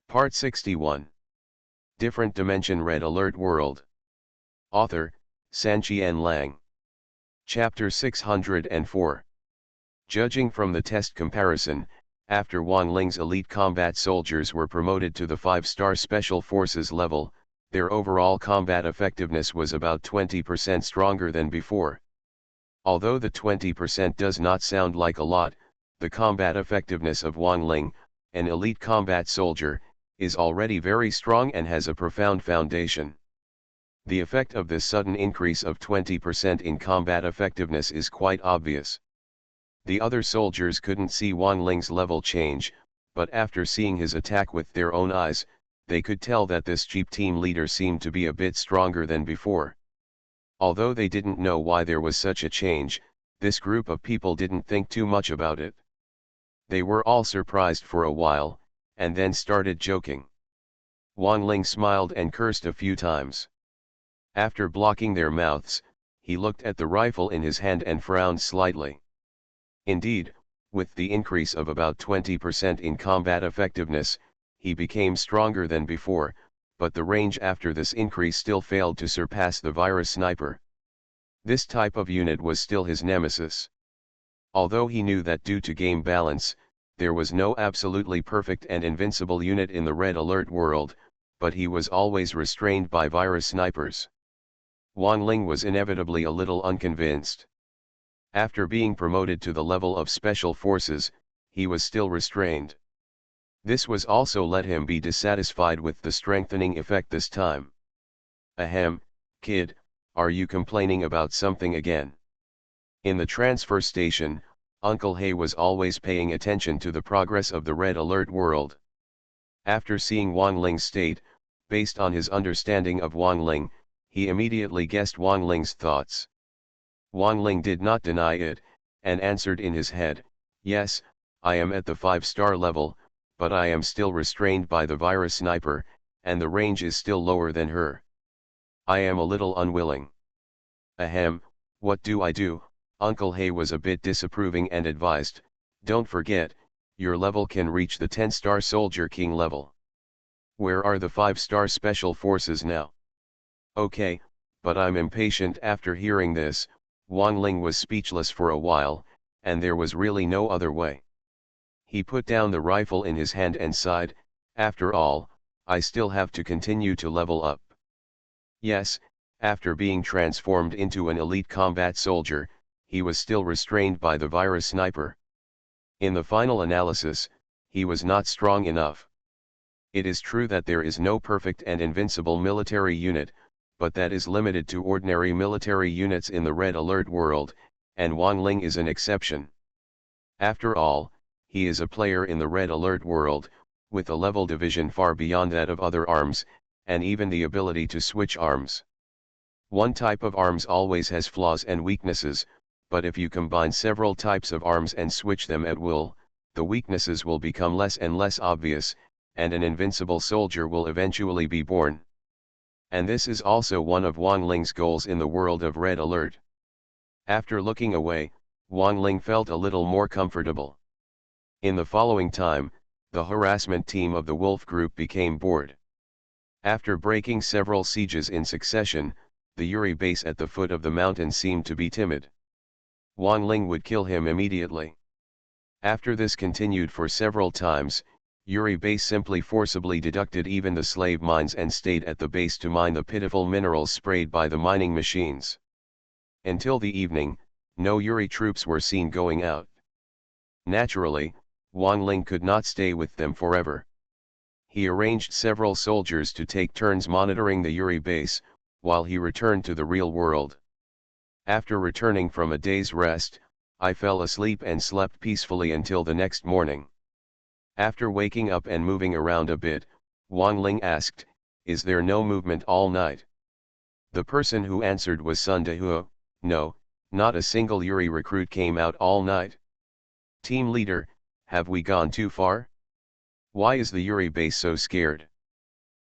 Part 61. Different Dimension Red Alert World. Author, Sanqian Lang. Chapter 604. Judging from the test comparison, after Wang Ling's elite combat soldiers were promoted to the 5-star Special Forces level, their overall combat effectiveness was about 20% stronger than before. Although the 20% does not sound like a lot, the combat effectiveness of Wang Ling, an elite combat soldier, is already very strong and has a profound foundation. The effect of this sudden increase of 20% in combat effectiveness is quite obvious. The other soldiers couldn't see Wang Ling's level change, but after seeing his attack with their own eyes, they could tell that this cheap team leader seemed to be a bit stronger than before. Although they didn't know why there was such a change, this group of people didn't think too much about it. They were all surprised for a while, and then started joking. Wang Ling smiled and cursed a few times. After blocking their mouths, he looked at the rifle in his hand and frowned slightly. Indeed, with the increase of about 20% in combat effectiveness, he became stronger than before, but the range after this increase still failed to surpass the virus sniper. This type of unit was still his nemesis. Although he knew that due to game balance, there was no absolutely perfect and invincible unit in the Red Alert world, but he was always restrained by virus snipers. Wang Ling was inevitably a little unconvinced. After being promoted to the level of Special Forces, he was still restrained. This was also let him be dissatisfied with the strengthening effect this time. Ahem, kid, are you complaining about something again? In the transfer station, Uncle Hay was always paying attention to the progress of the Red Alert world. After seeing Wang Ling's state, based on his understanding of Wang Ling, he immediately guessed Wang Ling's thoughts. Wang Ling did not deny it, and answered in his head, "Yes, I am at the 5-star level, but I am still restrained by the virus sniper, and the range is still lower than her. I am a little unwilling." "Ahem, what do I do?" Uncle Hay was a bit disapproving and advised, "Don't forget, your level can reach the 10-star Soldier King level. Where are the 5-star Special Forces now?" "Okay, but I'm impatient." After hearing this, Wang Ling was speechless for a while, and there was really no other way. He put down the rifle in his hand and sighed, "After all, I still have to continue to level up." Yes, after being transformed into an elite combat soldier, he was still restrained by the virus sniper. In the final analysis, he was not strong enough. It is true that there is no perfect and invincible military unit, but that is limited to ordinary military units in the Red Alert world, and Wang Ling is an exception. After all, he is a player in the Red Alert world, with a level division far beyond that of other arms, and even the ability to switch arms. One type of arms always has flaws and weaknesses, but if you combine several types of arms and switch them at will, the weaknesses will become less and less obvious, and an invincible soldier will eventually be born. And this is also one of Wang Ling's goals in the world of Red Alert. After looking away, Wang Ling felt a little more comfortable. In the following time, the harassment team of the Wolf Group became bored. After breaking several sieges in succession, the Yuri base at the foot of the mountain seemed to be timid. Wang Ling would kill him immediately. After this continued for several times, Yuri base simply forcibly deducted even the slave mines and stayed at the base to mine the pitiful minerals sprayed by the mining machines. Until the evening, no Yuri troops were seen going out. Naturally, Wang Ling could not stay with them forever. He arranged several soldiers to take turns monitoring the Yuri base, while he returned to the real world. After returning from a day's rest, I fell asleep and slept peacefully until the next morning. After waking up and moving around a bit, Wang Ling asked, "Is there no movement all night?" The person who answered was Sun Dehuo. "No, not a single Yuri recruit came out all night." "Team leader, have we gone too far? Why is the Yuri base so scared?"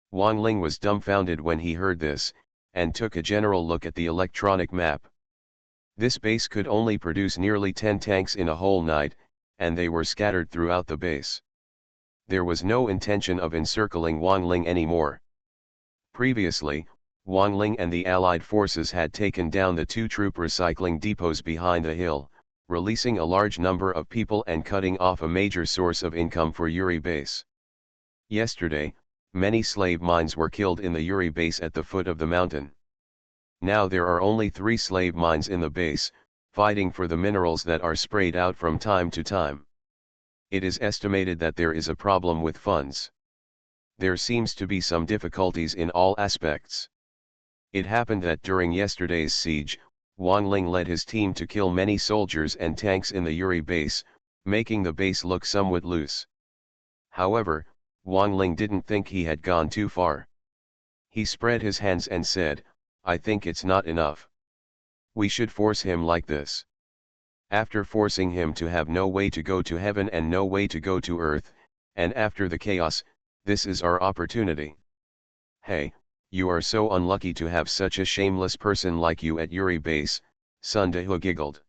Wang Ling was dumbfounded when he heard this, and took a general look at the electronic map. This base could only produce nearly 10 tanks in a whole night, and they were scattered throughout the base. There was no intention of encircling Wang anymore. Previously, Wang and the Allied forces had taken down the 2 troop recycling depots behind the hill, releasing a large number of people and cutting off a major source of income for Yuri base. Yesterday, many slave mines were killed in the Yuri base at the foot of the mountain. Now there are only 3 slave mines in the base, fighting for the minerals that are sprayed out from time to time. It is estimated that there is a problem with funds. There seems to be some difficulties in all aspects. It happened that during yesterday's siege, Wang led his team to kill many soldiers and tanks in the Yuri base, making the base look somewhat loose. However, Wang didn't think he had gone too far. He spread his hands and said, "I think it's not enough. We should force him like this. After forcing him to have no way to go to heaven and no way to go to earth, and after the chaos, this is our opportunity. Hey, you are so unlucky to have such a shameless person like you at Yuri base," Sun Dehu giggled.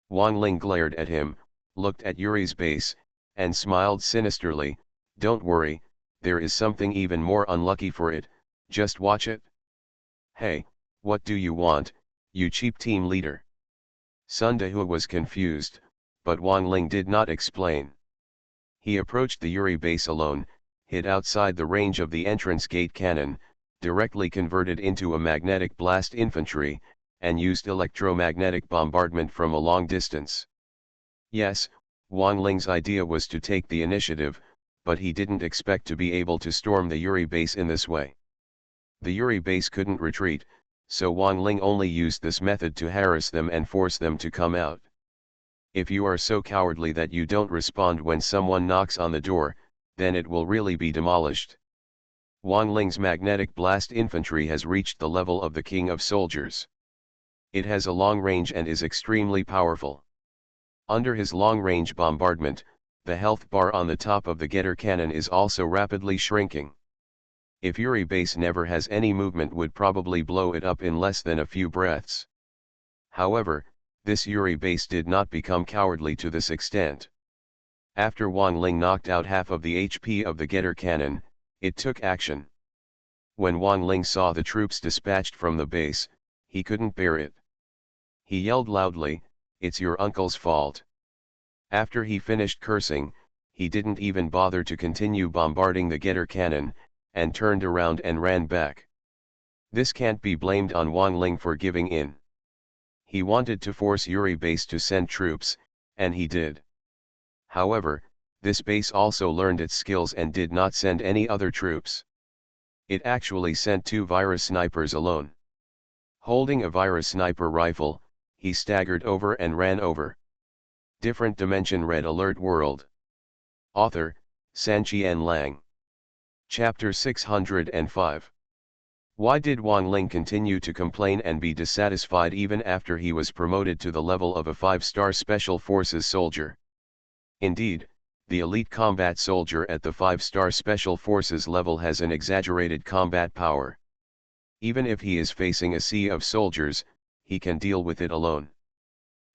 Wang glared at him, looked at Yuri's base, and smiled sinisterly. "Don't worry, there is something even more unlucky for it, just watch it." "Hey, what do you want, you cheap team leader?" Sun Dehu was confused, but Wang did not explain. He approached the Yuri base alone, hid outside the range of the entrance gate cannon, directly converted into a magnetic blast infantry, and used electromagnetic bombardment from a long distance. Yes, Wang idea was to take the initiative, but he didn't expect to be able to storm the Yuri base in this way. The Yuri base couldn't retreat, so Wang only used this method to harass them and force them to come out. If you are so cowardly that you don't respond when someone knocks on the door, then it will really be demolished. Wang magnetic blast infantry has reached the level of the king of soldiers. It has a long range and is extremely powerful. Under his long-range bombardment, the health bar on the top of the getter cannon is also rapidly shrinking. If Yuri base never has any movement, would probably blow it up in less than a few breaths. However, this Yuri base did not become cowardly to this extent. After Wang knocked out half of the HP of the getter cannon, it took action. When Wang saw the troops dispatched from the base, he couldn't bear it. He yelled loudly, "It's your uncle's fault." After he finished cursing, he didn't even bother to continue bombarding the getter cannon, and turned around and ran back. This can't be blamed on Wang for giving in. He wanted to force Yuri base to send troops, and he did. However, this base also learned its skills and did not send any other troops. It actually sent 2 virus snipers alone. Holding a virus sniper rifle, he staggered over and ran over. Different Dimension Red Alert World. Author, Sanqian Lang. Chapter 605. Why did Wang continue to complain and be dissatisfied even after he was promoted to the level of a 5-star Special Forces soldier? Indeed, the elite combat soldier at the 5-star Special Forces level has an exaggerated combat power. Even if he is facing a sea of soldiers, he can deal with it alone.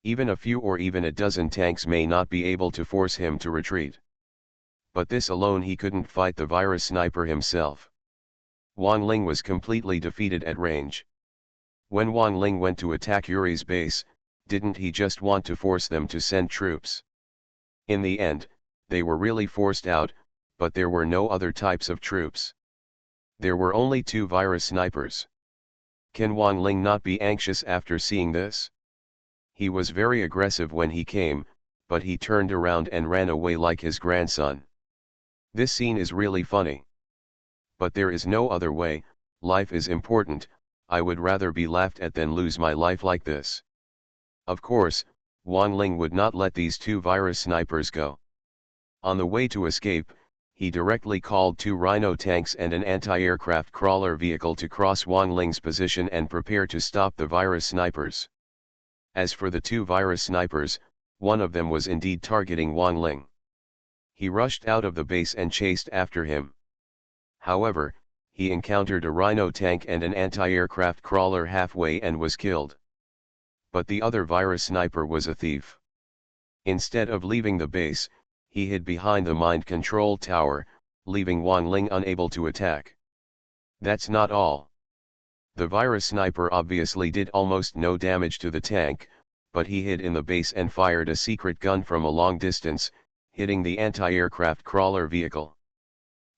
Even a few or even a dozen tanks may not be able to force him to retreat. But this alone, he couldn't fight the virus sniper himself. Wang was completely defeated at range. When Wang went to attack Yuri's base, didn't he just want to force them to send troops? In the end, they were really forced out, but there were no other types of troops. There were only 2 virus snipers. Can Wang not be anxious after seeing this? He was very aggressive when he came, but he turned around and ran away like his grandson. This scene is really funny. But there is no other way. Life is important. I would rather be laughed at than lose my life like this. Of course, Wang would not let these 2 virus snipers go. On the way to escape, he directly called 2 Rhino tanks and an anti-aircraft crawler vehicle to cross Wang position and prepare to stop the virus snipers. As for the 2 virus snipers, one of them was indeed targeting Wang. He rushed out of the base and chased after him. However, he encountered a Rhino tank and an anti-aircraft crawler halfway and was killed. But the other virus sniper was a thief. Instead of leaving the base, he hid behind the mind control tower, leaving Wang Ling unable to attack. That's not all. The virus sniper obviously did almost no damage to the tank, but he hid in the base and fired a secret gun from a long distance, hitting the anti-aircraft crawler vehicle.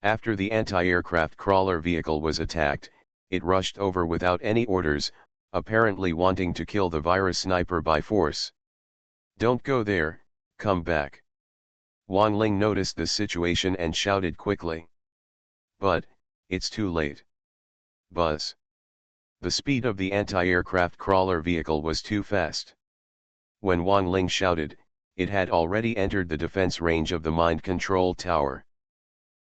After the anti-aircraft crawler vehicle was attacked, it rushed over without any orders, apparently wanting to kill the virus sniper by force. "Don't go there, come back." Wang Ling noticed the situation and shouted quickly. But, it's too late. Buzz. The speed of the anti-aircraft crawler vehicle was too fast. When Wang Ling shouted, it had already entered the defense range of the mind control tower.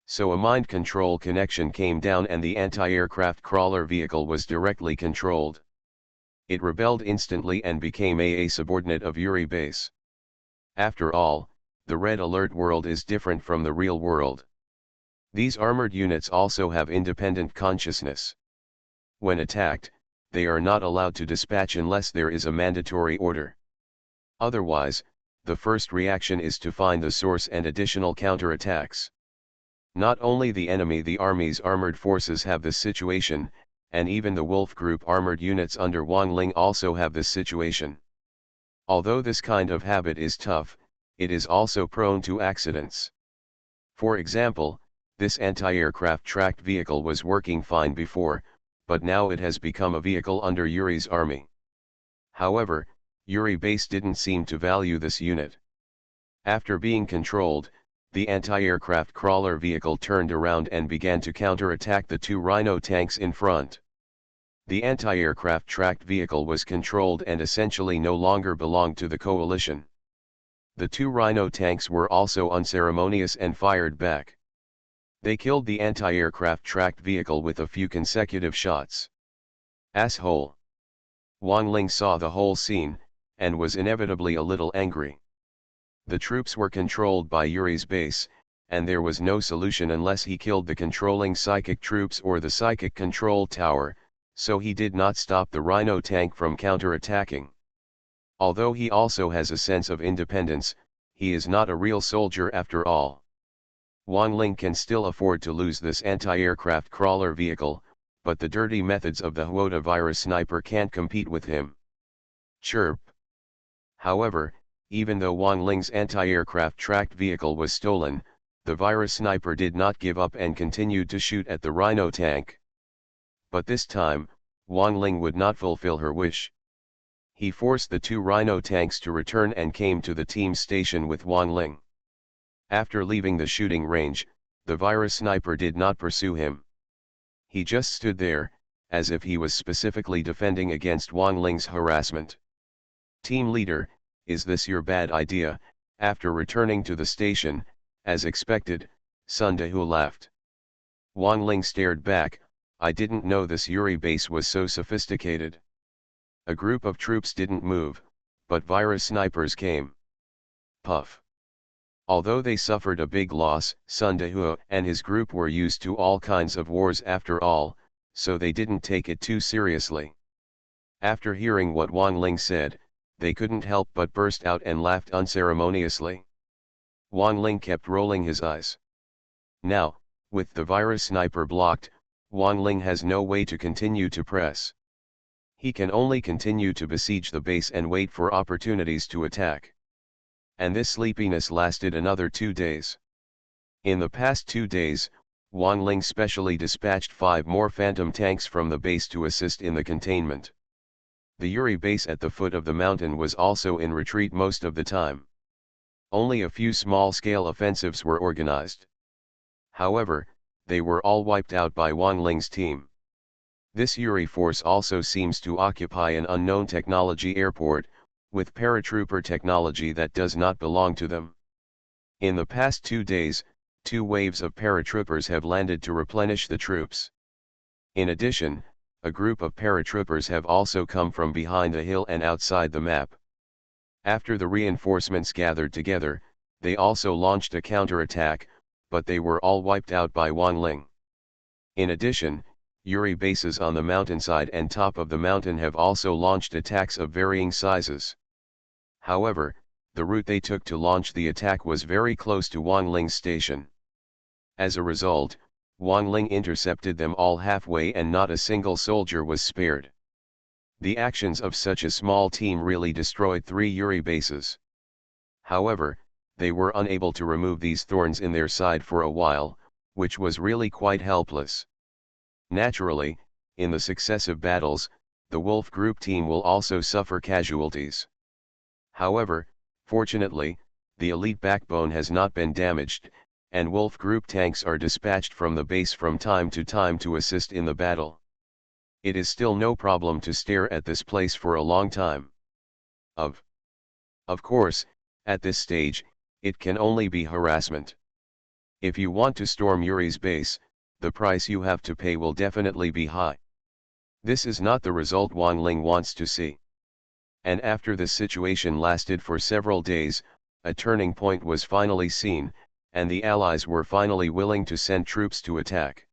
So a mind control connection came down and the anti-aircraft crawler vehicle was directly controlled. It rebelled instantly and became a subordinate of Yuri base. After all, the red alert world is different from the real world. These armored units also have independent consciousness. When attacked, they are not allowed to dispatch unless there is a mandatory order. Otherwise, the first reaction is to find the source and additional counterattacks. Not only the enemy, the army's armored forces have this situation, and even the Wolf Group armored units under Wang Ling also have this situation. Although this kind of habit is tough, it is also prone to accidents. For example, this anti-aircraft tracked vehicle was working fine before, but now it has become a vehicle under Yuri's army. However, Yuri base didn't seem to value this unit. After being controlled, the anti-aircraft crawler vehicle turned around and began to counterattack the two Rhino tanks in front. The anti-aircraft tracked vehicle was controlled and essentially no longer belonged to the coalition. The two Rhino tanks were also unceremonious and fired back. They killed the anti-aircraft tracked vehicle with a few consecutive shots. Asshole! Wang Ling saw the whole scene, and was inevitably a little angry. The troops were controlled by Yuri's base, and there was no solution unless he killed the controlling psychic troops or the psychic control tower, so he did not stop the Rhino tank from counterattacking. Although he also has a sense of independence, he is not a real soldier after all. Wang Ling can still afford to lose this anti-aircraft crawler vehicle, but the dirty methods of the Huota virus sniper can't compete with him. Chirp. However, even though Wang Ling's anti-aircraft tracked vehicle was stolen, the virus sniper did not give up and continued to shoot at the Rhino tank. But this time, Wang Ling would not fulfill her wish. He forced the two Rhino tanks to return and came to the team station with Wang Ling. After leaving the shooting range, the virus sniper did not pursue him. He just stood there, as if he was specifically defending against Wang Ling's harassment. Team leader, is this your bad idea? After returning to the station, as expected, Sun Dehu laughed. Wang Ling stared back. I didn't know this Yuri base was so sophisticated. A group of troops didn't move, but virus snipers came. Puff. Although they suffered a big loss, Sun Dehu and his group were used to all kinds of wars after all, so they didn't take it too seriously. After hearing what Wang Ling said, they couldn't help but burst out and laughed unceremoniously. Wang Ling kept rolling his eyes. Now, with the virus sniper blocked, Wang Ling has no way to continue to press. He can only continue to besiege the base and wait for opportunities to attack. And this sleepiness lasted another 2 days. In the past 2 days, Wang Ling specially dispatched 5 more phantom tanks from the base to assist in the containment. The Yuri base at the foot of the mountain was also in retreat most of the time. Only a few small-scale offensives were organized. However, they were all wiped out by Wang Ling's team. This Yuri force also seems to occupy an unknown technology airport, with paratrooper technology that does not belong to them. In the past 2 days, 2 waves of paratroopers have landed to replenish the troops. In addition, a group of paratroopers have also come from behind a hill and outside the map. After the reinforcements gathered together, they also launched a counterattack, but they were all wiped out by Wang Ling. In addition, Yuri bases on the mountainside and top of the mountain have also launched attacks of varying sizes. However, the route they took to launch the attack was very close to Wang Ling's station. As a result, Wang Ling intercepted them all halfway and not a single soldier was spared. The actions of such a small team really destroyed 3 Yuri bases. However, they were unable to remove these thorns in their side for a while, which was really quite helpless. Naturally, in the successive battles, the Wolf Group team will also suffer casualties. However, fortunately, the elite backbone has not been damaged, and Wolf Group tanks are dispatched from the base from time to assist in the battle. It is still no problem to stare at this place for a long time. Of course, at this stage, it can only be harassment. If you want to storm Yuri's base, the price you have to pay will definitely be high. This is not the result Wang Ling wants to see. And after this situation lasted for several days, a turning point was finally seen, and the Allies were finally willing to send troops to attack.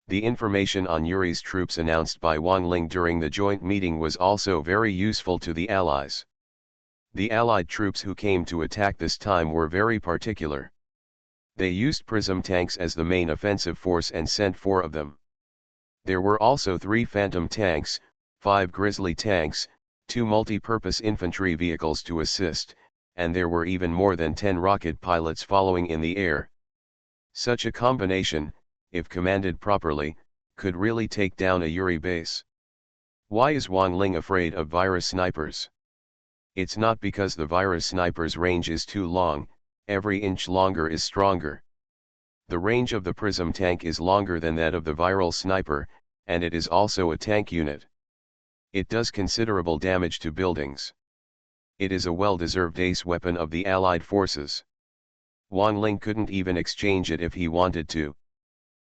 The information on Yuri's troops announced by Wang Ling during the joint meeting was also very useful to the Allies. The Allied troops who came to attack this time were very particular. They used Prism tanks as the main offensive force and sent 4 of them. There were also 3 Phantom tanks, 5 Grizzly tanks, 2 multi-purpose infantry vehicles to assist, and there were even more than 10 rocket pilots following in the air. Such a combination, if commanded properly, could really take down a Yuri base. Why is Wang Ling afraid of virus snipers? It's not because the virus sniper's range is too long, every inch longer is stronger. The range of the Prism tank is longer than that of the viral sniper, and it is also a tank unit. It does considerable damage to buildings. It is a well-deserved ace weapon of the Allied forces. Wang Ling couldn't even exchange it if he wanted to.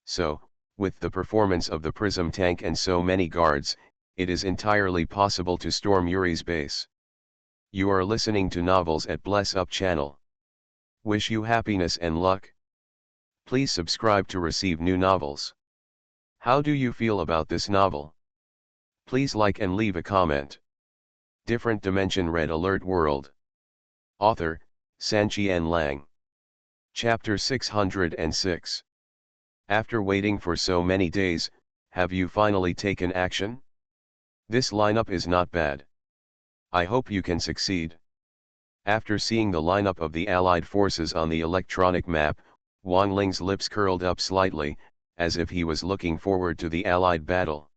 So, with the performance of the Prism tank and so many guards, it is entirely possible to storm Yuri's base. You are listening to Novels at Bless Up channel. Wish you happiness and luck. Please subscribe to receive new novels. How do you feel about this novel? Please like and leave a comment. Different Dimension Red Alert World. Author, Sanqian Lang. Chapter 606. After waiting for so many days, have you finally taken action? This lineup is not bad. I hope you can succeed. After seeing the lineup of the Allied forces on the electronic map, Wang Ling's lips curled up slightly, as if he was looking forward to the Allied battle.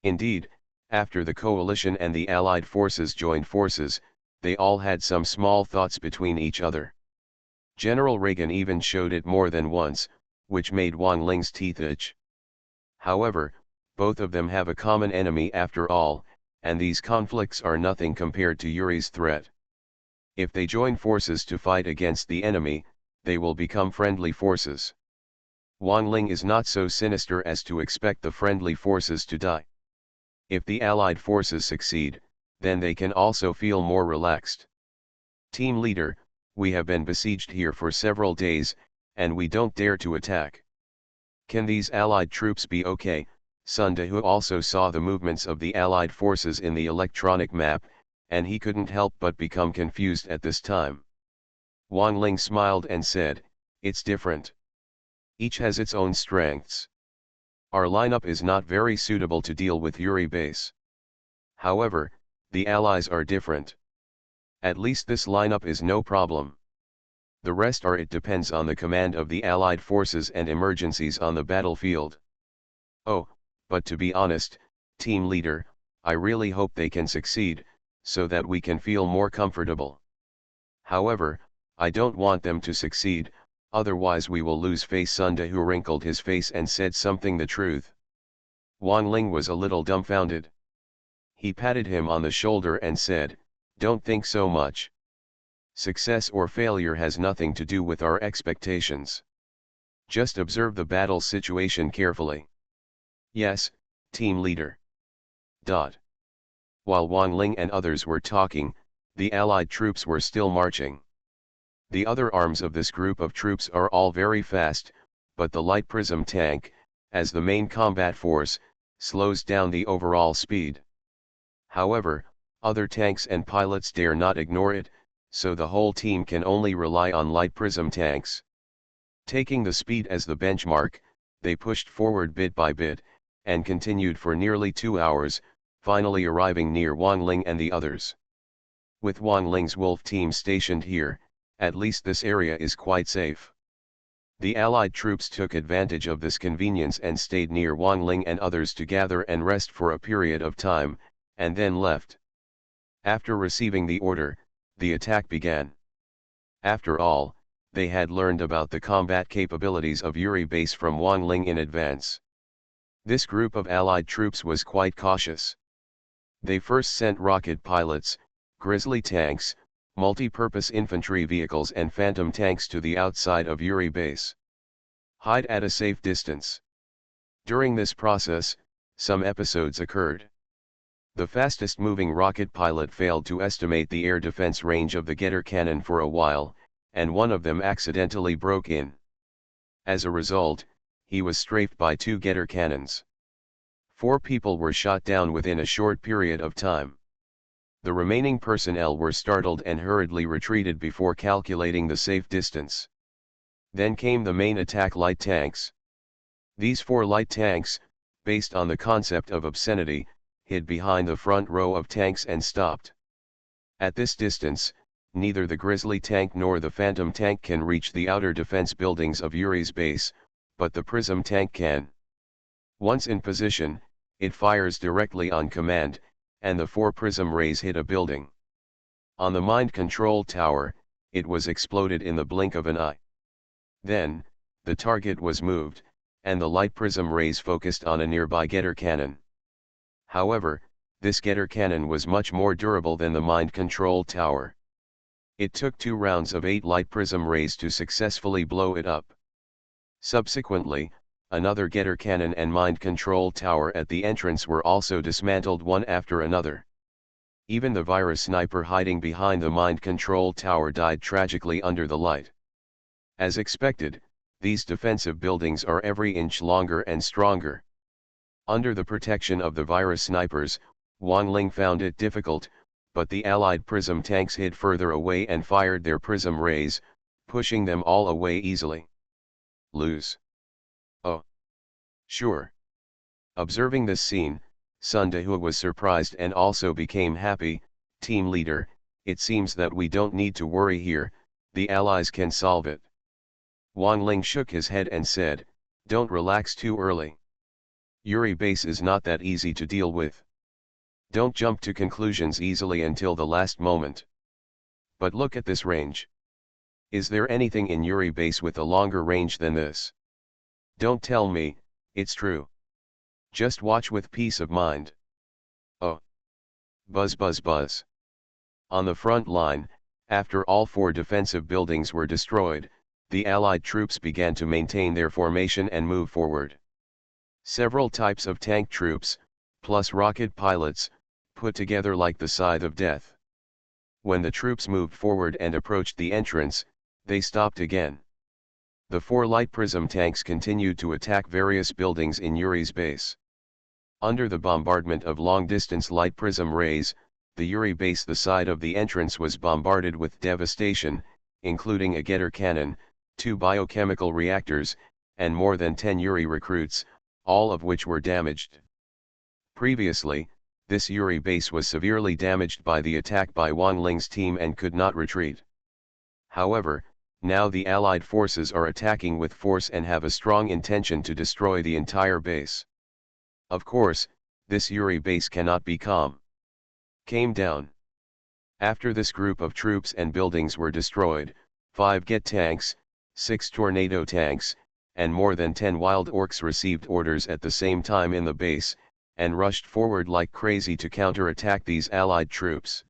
Indeed, after the coalition and the Allied forces joined forces, they all had some small thoughts between each other. General Reagan even showed it more than once, which made Wang Ling's teeth itch. However, both of them have a common enemy after all, and these conflicts are nothing compared to Yuri's threat. If they join forces to fight against the enemy, they will become friendly forces. Wang Ling is not so sinister as to expect the friendly forces to die. If the Allied forces succeed, then they can also feel more relaxed. Team leader, we have been besieged here for several days, and we don't dare to attack. Can these Allied troops be okay? Sun De, who also saw the movements of the Allied forces in the electronic map, and he couldn't help but become confused at this time. Wang Ling smiled and said, "It's different. Each has its own strengths. Our lineup is not very suitable to deal with Yuri base. However, the Allies are different. At least this lineup is no problem. The rest it depends on the command of the Allied forces and emergencies on the battlefield. Oh, but to be honest, team leader, I really hope they can succeed, so that we can feel more comfortable. However, I don't want them to succeed, otherwise we will lose face." Sun De, who wrinkled his face and said something the truth. Wang Ling was a little dumbfounded. He patted him on the shoulder and said, "Don't think so much. Success or failure has nothing to do with our expectations. Just observe the battle situation carefully." "Yes, team leader." While Wang Ling and others were talking, the Allied troops were still marching. The other arms of this group of troops are all very fast, but the light Prism tank, as the main combat force, slows down the overall speed. However, other tanks and pilots dare not ignore it, so the whole team can only rely on light prism tanks. Taking the speed as the benchmark, they pushed forward bit by bit, and continued for nearly 2 hours, finally arriving near Wang Ling and the others. With Wang Ling's wolf team stationed here, at least this area is quite safe. The Allied troops took advantage of this convenience and stayed near Wang Ling and others to gather and rest for a period of time, and then left. After receiving the order, the attack began. After all, they had learned about the combat capabilities of Yuri base from Wang Ling in advance. This group of Allied troops was quite cautious. They first sent rocket pilots, Grizzly tanks, multi-purpose infantry vehicles and phantom tanks to the outside of Yuri base. Hide at a safe distance. During this process, some episodes occurred. The fastest moving rocket pilot failed to estimate the air defense range of the Getter cannon for a while, and one of them accidentally broke in. As a result, he was strafed by 2 Getter cannons. 4 people were shot down within a short period of time. The remaining personnel were startled and hurriedly retreated before calculating the safe distance. Then came the main attack light tanks. These 4 light tanks, based on the concept of obscenity, hid behind the front row of tanks and stopped. At this distance, neither the Grizzly tank nor the Phantom tank can reach the outer defense buildings of Yuri's base, but the Prism tank can. Once in position, it fires directly on command, and the 4 prism rays hit a building. On the mind control tower, it was exploded in the blink of an eye. Then, the target was moved, and the light prism rays focused on a nearby Getter cannon. However, this Getter cannon was much more durable than the mind control tower. It took 2 rounds of 8 light prism rays to successfully blow it up. Subsequently, another Getter cannon and mind control tower at the entrance were also dismantled one after another. Even the virus sniper hiding behind the mind control tower died tragically under the light. As expected, these defensive buildings are every inch longer and stronger. Under the protection of the virus snipers, Wang Ling found it difficult, but the Allied prism tanks hid further away and fired their prism rays, pushing them all away easily. Lose. Oh. Sure. Observing this scene, Sun Dehu was surprised and also became happy. Team leader, it seems that we don't need to worry here, the Allies can solve it. Wang Ling shook his head and said, don't relax too early. Yuri base is not that easy to deal with. Don't jump to conclusions easily until the last moment. But look at this range. Is there anything in Yuri base with a longer range than this? Don't tell me, it's true. Just watch with peace of mind. Oh. Buzz buzz buzz. On the front line, after all 4 defensive buildings were destroyed, the Allied troops began to maintain their formation and move forward. Several types of tank troops, plus rocket pilots, put together like the scythe of death. When the troops moved forward and approached the entrance, they stopped again. The 4 light prism tanks continued to attack various buildings in Yuri's base. Under the bombardment of long-distance light prism rays, the Yuri base, the side of the entrance, was bombarded with devastation, including a Getter cannon, 2 biochemical reactors, and more than 10 Yuri recruits, all of which were damaged. Previously, this Yuri base was severely damaged by the attack by Wang Ling's team and could not retreat. However, now the Allied forces are attacking with force and have a strong intention to destroy the entire base. Of course, this Yuri base cannot be calm. Came down. After this group of troops and buildings were destroyed, 5 Get tanks, 6 Tornado tanks, and more than 10 Wild Orcs received orders at the same time in the base, and rushed forward like crazy to counter-attack these Allied troops.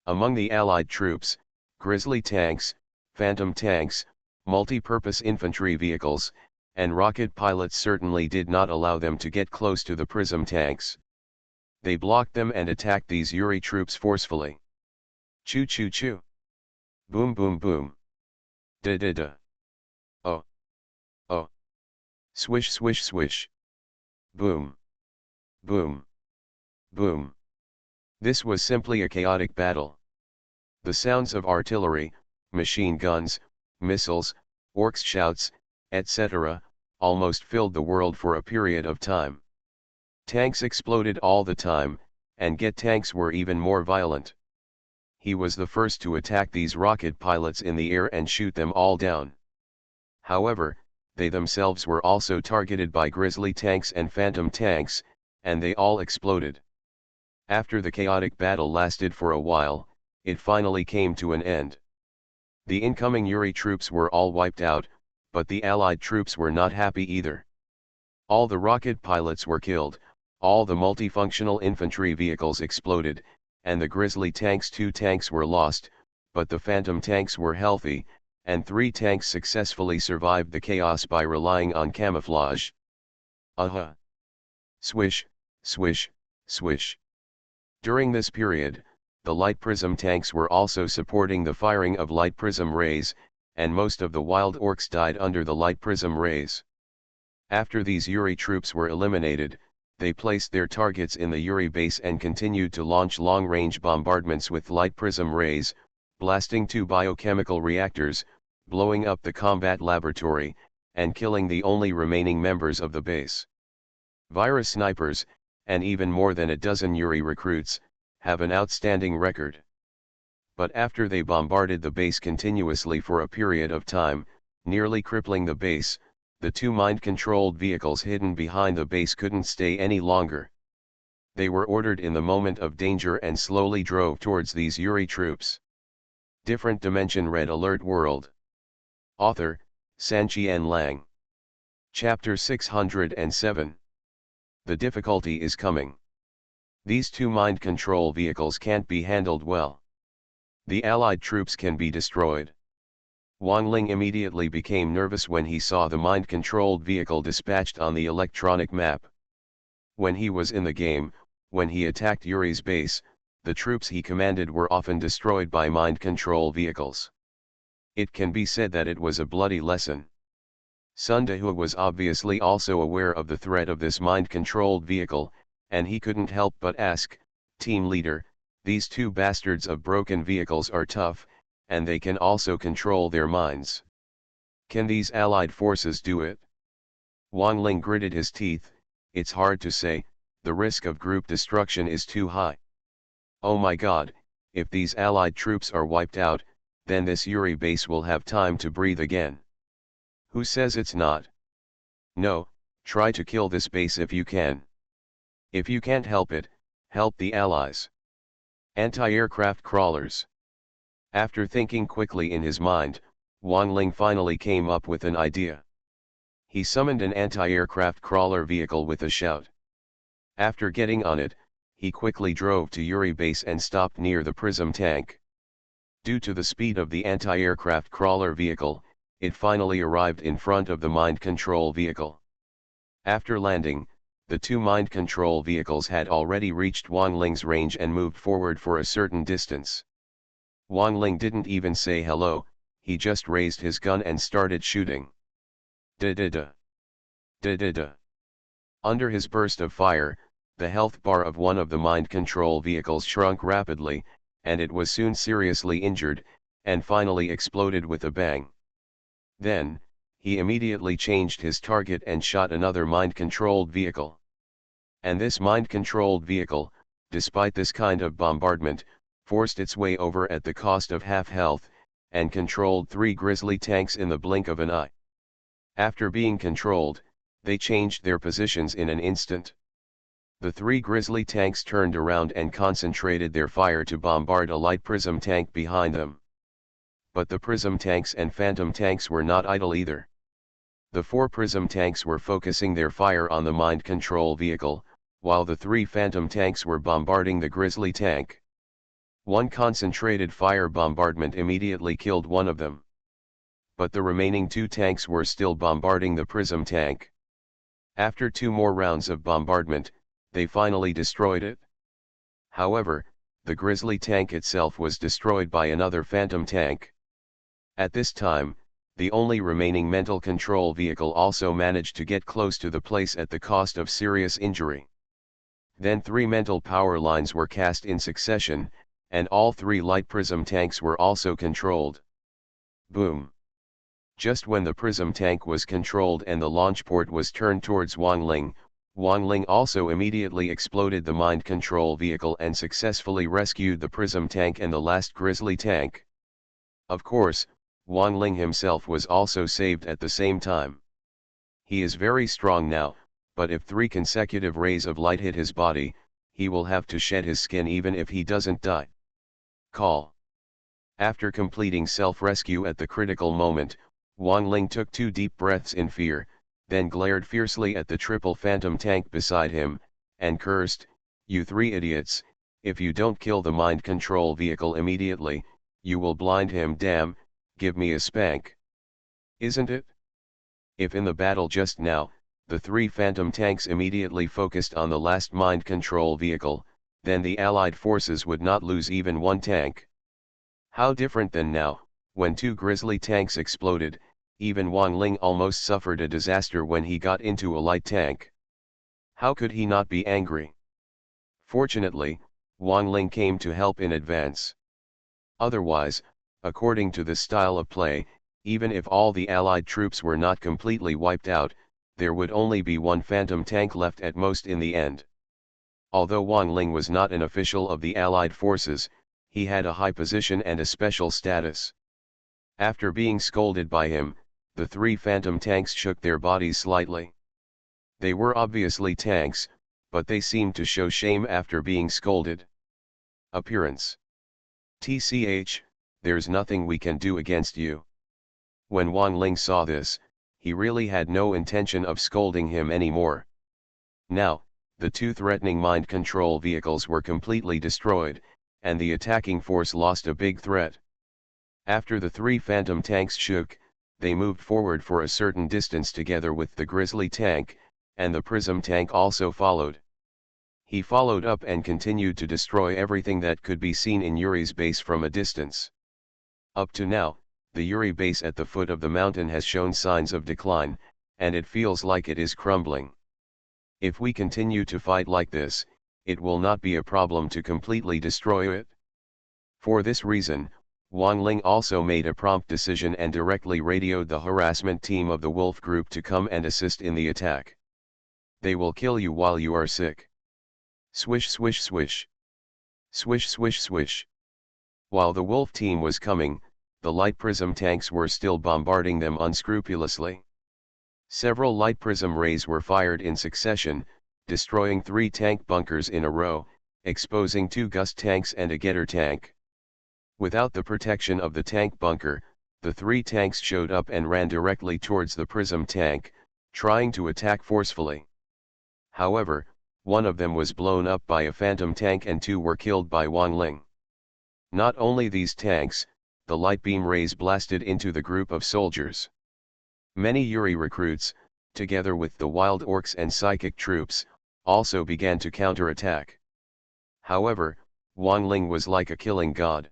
Among the Allied troops, Grizzly tanks, Phantom tanks, multi-purpose infantry vehicles, and rocket pilots certainly did not allow them to get close to the Prism tanks. They blocked them and attacked these Yuri troops forcefully. Choo choo choo. Boom boom boom. Da da da. Oh. Oh. Swish swish swish. Boom. Boom. Boom. This was simply a chaotic battle. The sounds of artillery, machine guns, missiles, orcs' shouts, etc., almost filled the world for a period of time. Tanks exploded all the time, and jet tanks were even more violent. He was the first to attack these rocket pilots in the air and shoot them all down. However, they themselves were also targeted by grizzly tanks and phantom tanks, and they all exploded. After the chaotic battle lasted for a while, it finally came to an end. The incoming Yuri troops were all wiped out, but the Allied troops were not happy either. All the rocket pilots were killed, all the multifunctional infantry vehicles exploded, and the grizzly tanks, 2 tanks were lost, but the phantom tanks were healthy, and 3 tanks successfully survived the chaos by relying on camouflage. Swish, swish, swish. During this period, the light prism tanks were also supporting the firing of light prism rays, and most of the wild orcs died under the light prism rays. After these Yuri troops were eliminated, they placed their targets in the Yuri base and continued to launch long-range bombardments with light prism rays, blasting 2 biochemical reactors, blowing up the combat laboratory, and killing the only remaining members of the base. Virus snipers, and even more than a dozen Yuri recruits, have an outstanding record. But after they bombarded the base continuously for a period of time, nearly crippling the base, the 2 mind-controlled vehicles hidden behind the base couldn't stay any longer. They were ordered in the moment of danger and slowly drove towards these Yuri troops. Different Dimension Red Alert World. Author, Sanqian Lang. Chapter 607. The difficulty is coming. These 2 mind control vehicles can't be handled well. The Allied troops can be destroyed. Wang Ling immediately became nervous when he saw the mind-controlled vehicle dispatched on the electronic map. When he was in the game, when he attacked Yuri's base, the troops he commanded were often destroyed by mind-control vehicles. It can be said that it was a bloody lesson. Sun Dehua was obviously also aware of the threat of this mind-controlled vehicle, and he couldn't help but ask, "Team leader, these 2 bastards of broken vehicles are tough, and they can also control their minds. Can these Allied forces do it?" Wang Ling gritted his teeth. "It's hard to say, the risk of group destruction is too high. Oh my god, if these Allied troops are wiped out, then this Yuri base will have time to breathe again. Who says it's not? No, try to kill this base if you can. If you can't help it, help the Allies. Anti-aircraft crawlers." After thinking quickly in his mind, Wang Ling finally came up with an idea. He summoned an anti-aircraft crawler vehicle with a shout. After getting on it, he quickly drove to Yuri base and stopped near the prism tank. Due to the speed of the anti-aircraft crawler vehicle, it finally arrived in front of the mind control vehicle. After landing, the 2 mind control vehicles had already reached Wang Ling's range and moved forward for a certain distance. Wang Ling didn't even say hello, he just raised his gun and started shooting. Da-da-da. Da-da-da. Under his burst of fire, the health bar of one of the mind control vehicles shrunk rapidly, and it was soon seriously injured, and finally exploded with a bang. Then, he immediately changed his target and shot another mind-controlled vehicle. And this mind-controlled vehicle, despite this kind of bombardment, forced its way over at the cost of half health, and controlled 3 grizzly tanks in the blink of an eye. After being controlled, they changed their positions in an instant. The 3 grizzly tanks turned around and concentrated their fire to bombard a light prism tank behind them. But the prism tanks and phantom tanks were not idle either. The 4 prism tanks were focusing their fire on the mind control vehicle, while the 3 phantom tanks were bombarding the grizzly tank. One concentrated fire bombardment immediately killed one of them. But the remaining 2 tanks were still bombarding the prism tank. After 2 more rounds of bombardment, they finally destroyed it. However, the grizzly tank itself was destroyed by another phantom tank. At this time, the only remaining mental control vehicle also managed to get close to the place at the cost of serious injury. Then 3 mental power lines were cast in succession, and all 3 light prism tanks were also controlled. Boom! Just when the prism tank was controlled and the launch port was turned towards Wang Ling also immediately exploded the mind control vehicle and successfully rescued the prism tank and the last grizzly tank. Of course, Wang Ling himself was also saved at the same time. He is very strong now, but if 3 consecutive rays of light hit his body, he will have to shed his skin even if he doesn't die. Call. After completing self-rescue at the critical moment, Wang Ling took 2 deep breaths in fear, then glared fiercely at the triple phantom tank beside him, and cursed, "You 3 idiots, if you don't kill the mind control vehicle immediately, you will blind him. Damn, give me a spank. Isn't it?" If in the battle just now, the 3 phantom tanks immediately focused on the last mind control vehicle, then the Allied forces would not lose even 1 tank. How different than now, when 2 grizzly tanks exploded. Even Wang Ling almost suffered a disaster when he got into a light tank. How could he not be angry? Fortunately, Wang Ling came to help in advance. Otherwise, according to the style of play, even if all the Allied troops were not completely wiped out, there would only be 1 phantom tank left at most in the end. Although Wang Ling was not an official of the Allied forces, he had a high position and a special status. After being scolded by him, the 3 phantom tanks shook their bodies slightly. They were obviously tanks, but they seemed to show shame after being scolded. Appearance. TCH, there's nothing we can do against you. When Wang Ling saw this, he really had no intention of scolding him anymore. Now, the 2 threatening mind control vehicles were completely destroyed, and the attacking force lost a big threat. After the 3 phantom tanks shook, they moved forward for a certain distance together with the grizzly tank, and the prism tank also followed. He followed up and continued to destroy everything that could be seen in Yuri's base from a distance. Up to now, the Yuri base at the foot of the mountain has shown signs of decline, and it feels like it is crumbling. If we continue to fight like this, it will not be a problem to completely destroy it. For this reason, Wang Ling also made a prompt decision and directly radioed the harassment team of the Wolf Group to come and assist in the attack. They will kill you while you are sick. Swish swish swish. Swish swish swish. While the Wolf team was coming, the light prism tanks were still bombarding them unscrupulously. Several light prism rays were fired in succession, destroying 3 tank bunkers in a row, exposing 2 gust tanks and a getter tank. Without the protection of the tank bunker, the 3 tanks showed up and ran directly towards the prism tank, trying to attack forcefully. However, 1 of them was blown up by a phantom tank and 2 were killed by Wang Ling. Not only these tanks, the light beam rays blasted into the group of soldiers. Many Yuri recruits, together with the wild orcs and psychic troops, also began to counterattack. However, Wang Ling was like a killing god.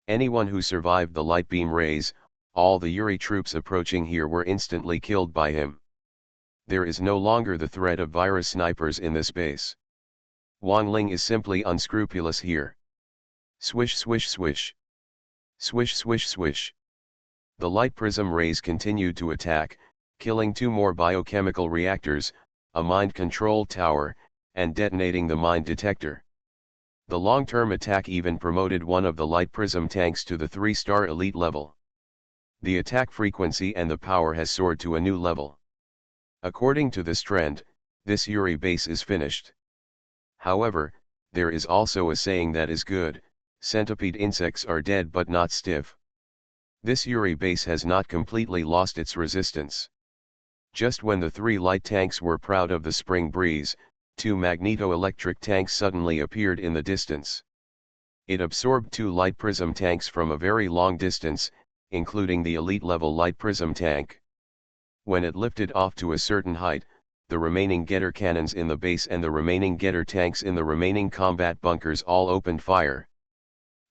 Anyone who survived the light beam rays, all the Yuri troops approaching here were instantly killed by him. There is no longer the threat of virus snipers in this base. Wang Ling is simply unscrupulous here. Swish swish swish. Swish swish swish. The light prism rays continued to attack, killing 2 more biochemical reactors, a mind control tower, and detonating the mine detector. The long-term attack even promoted 1 of the light prism tanks to the 3-star elite level. The attack frequency and the power has soared to a new level. According to this trend, this Yuri base is finished. However, there is also a saying that is good: centipede insects are dead but not stiff. This Yuri base has not completely lost its resistance. Just when the 3 light tanks were proud of the spring breeze, 2 magneto-electric tanks suddenly appeared in the distance. It absorbed 2 light prism tanks from a very long distance, including the elite-level light prism tank. When it lifted off to a certain height, the remaining getter cannons in the base and the remaining getter tanks in the remaining combat bunkers all opened fire.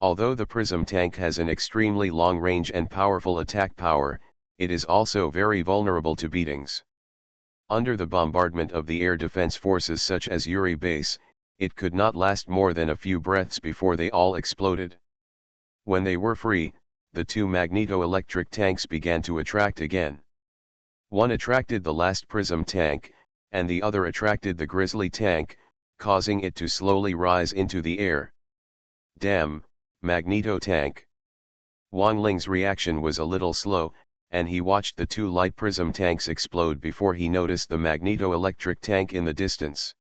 Although the prism tank has an extremely long range and powerful attack power, it is also very vulnerable to beatings. Under the bombardment of the air defense forces such as Yuri base, it could not last more than a few breaths before they all exploded. When they were free, the two magneto-electric tanks began to attract again. One attracted the last prism tank, and the other attracted the grizzly tank, causing it to slowly rise into the air. Damn, magneto tank. Wang Ling's reaction was a little slow, and he watched the two light prism tanks explode before he noticed the magneto-electric tank in the distance.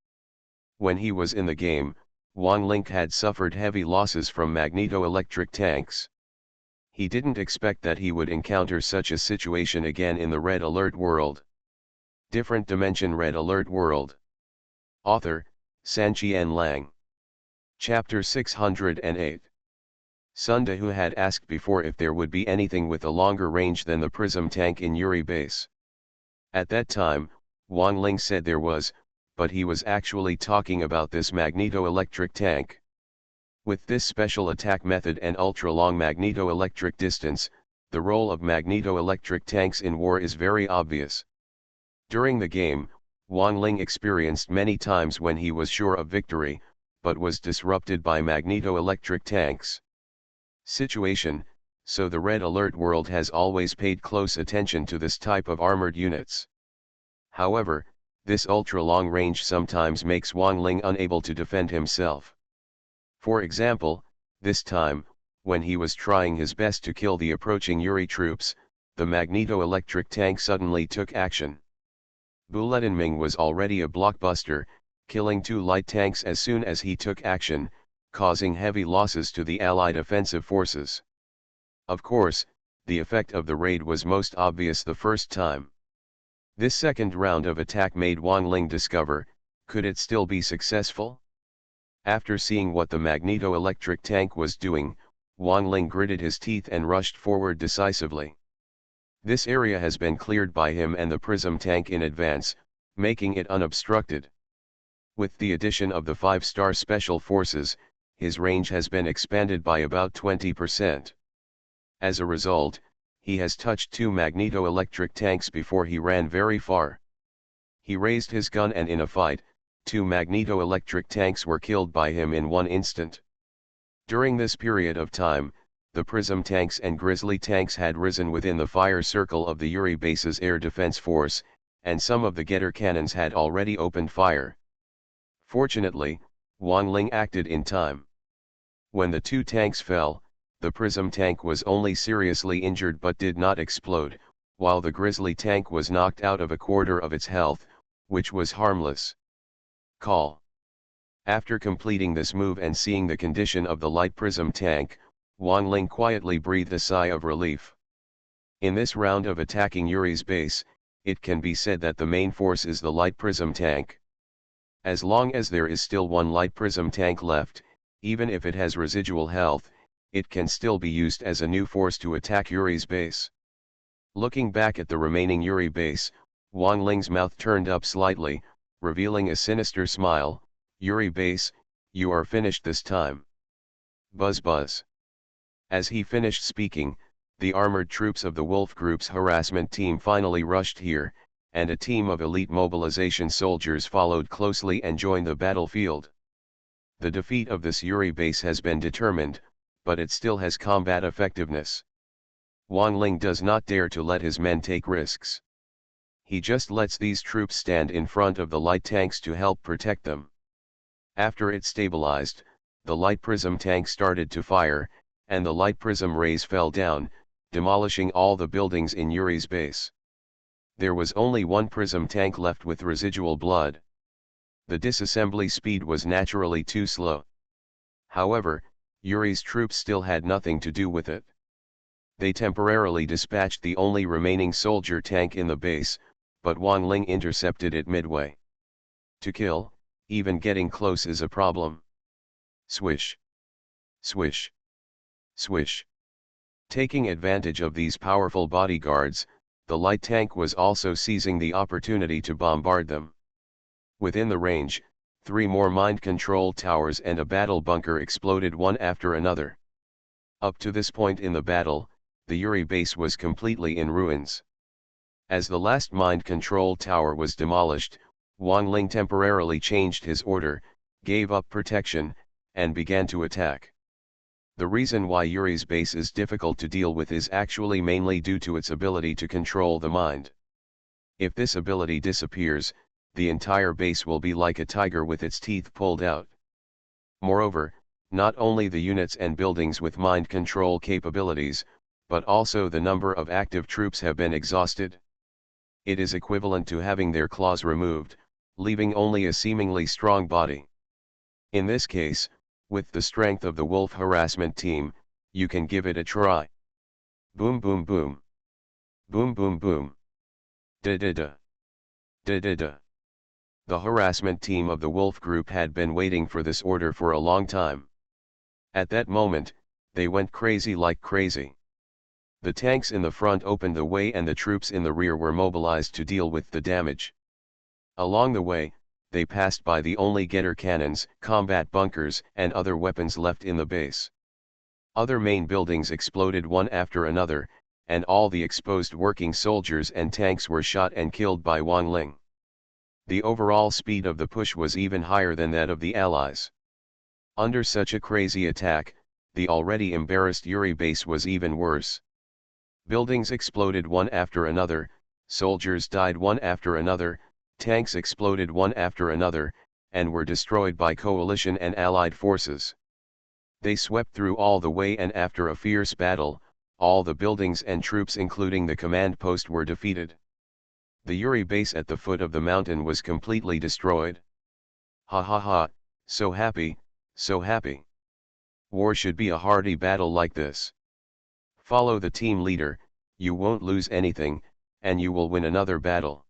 When he was in the game, Wang Ling had suffered heavy losses from magneto-electric tanks. He didn't expect that he would encounter such a situation again in the Red Alert world. Different Dimension Red Alert World. Author, Sanqian Lang. Chapter 608. Sunda, who had asked before if there would be anything with a longer range than the prism tank in Yuri base. At that time, Wang Ling said there was, but he was actually talking about this magneto-electric tank. With this special attack method and ultra-long magneto-electric distance, the role of magneto-electric tanks in war is very obvious. During the game, Wang Ling experienced many times when he was sure of victory, but was disrupted by magneto-electric tanks. Situation, so the Red Alert world has always paid close attention to this type of armored units. However, this ultra-long range sometimes makes Wang Ling unable to defend himself. For example, this time, when he was trying his best to kill the approaching Yuri troops, the magneto-electric tank suddenly took action. Buletinming was already a blockbuster, killing two light tanks as soon as he took action, causing heavy losses to the Allied offensive forces. Of course, the effect of the raid was most obvious the first time. This second round of attack made Wang Ling discover, could it still be successful? After seeing what the magneto-electric tank was doing, Wang Ling gritted his teeth and rushed forward decisively. This area has been cleared by him and the prism tank in advance, making it unobstructed. With the addition of the 5-star special forces, his range has been expanded by about 20%. As a result, he has touched two magneto-electric tanks before he ran very far. He raised his gun and in a fight, two magneto-electric tanks were killed by him in one instant. During this period of time, the prism tanks and grizzly tanks had risen within the fire circle of the Yuri base's air defense force, and some of the Getter cannons had already opened fire. Fortunately, Wang Ling acted in time. When the two tanks fell, the prism tank was only seriously injured but did not explode, while the grizzly tank was knocked out of a quarter of its health, which was harmless. Call. After completing this move and seeing the condition of the light prism tank, Wang Ling quietly breathed a sigh of relief. In this round of attacking Yuri's base, it can be said that the main force is the light prism tank. As long as there is still one light prism tank left, even if it has residual health, it can still be used as a new force to attack Yuri's base. Looking back at the remaining Yuri base, Wang Ling's mouth turned up slightly, revealing a sinister smile. Yuri base, you are finished this time. Buzz buzz. As he finished speaking, the armored troops of the Wolf Group's harassment team finally rushed here, and a team of elite mobilization soldiers followed closely and joined the battlefield. The defeat of this Yuri base has been determined, but it still has combat effectiveness. Wang Ling does not dare to let his men take risks. He just lets these troops stand in front of the light tanks to help protect them. After it stabilized, the light prism tank started to fire, and the light prism rays fell down, demolishing all the buildings in Yuri's base. There was only one prism tank left with residual blood. The disassembly speed was naturally too slow. However, Yuri's troops still had nothing to do with it. They temporarily dispatched the only remaining soldier tank in the base, but Wang Ling intercepted it midway. To kill, even getting close is a problem. Swish. Swish. Swish. Taking advantage of these powerful bodyguards, the light tank was also seizing the opportunity to bombard them. Within the range, 3 more mind control towers and a battle bunker exploded one after another. Up to this point in the battle, the Yuri base was completely in ruins. As the last mind control tower was demolished, Wang Ling temporarily changed his order, gave up protection, and began to attack. The reason why Yuri's base is difficult to deal with is actually mainly due to its ability to control the mind. If this ability disappears, the entire base will be like a tiger with its teeth pulled out. Moreover, not only the units and buildings with mind control capabilities, but also the number of active troops have been exhausted. It is equivalent to having their claws removed, leaving only a seemingly strong body. In this case, with the strength of the wolf harassment team, you can give it a try. Boom boom boom. Boom boom boom. Da da da. Da da da. The harassment team of the wolf group had been waiting for this order for a long time. At that moment, they went crazy like crazy. The tanks in the front opened the way and the troops in the rear were mobilized to deal with the damage. Along the way, they passed by the only getter cannons, combat bunkers, and other weapons left in the base. Other main buildings exploded one after another, and all the exposed working soldiers and tanks were shot and killed by Wang Ling. The overall speed of the push was even higher than that of the Allies. Under such a crazy attack, the already embarrassed Yuri base was even worse. Buildings exploded one after another, soldiers died one after another, tanks exploded one after another, and were destroyed by coalition and allied forces. They swept through all the way, and after a fierce battle, all the buildings and troops including the command post were defeated. The Yuri base at the foot of the mountain was completely destroyed. Ha ha ha, so happy, so happy. War should be a hearty battle like this. Follow the team leader, you won't lose anything, and you will win another battle.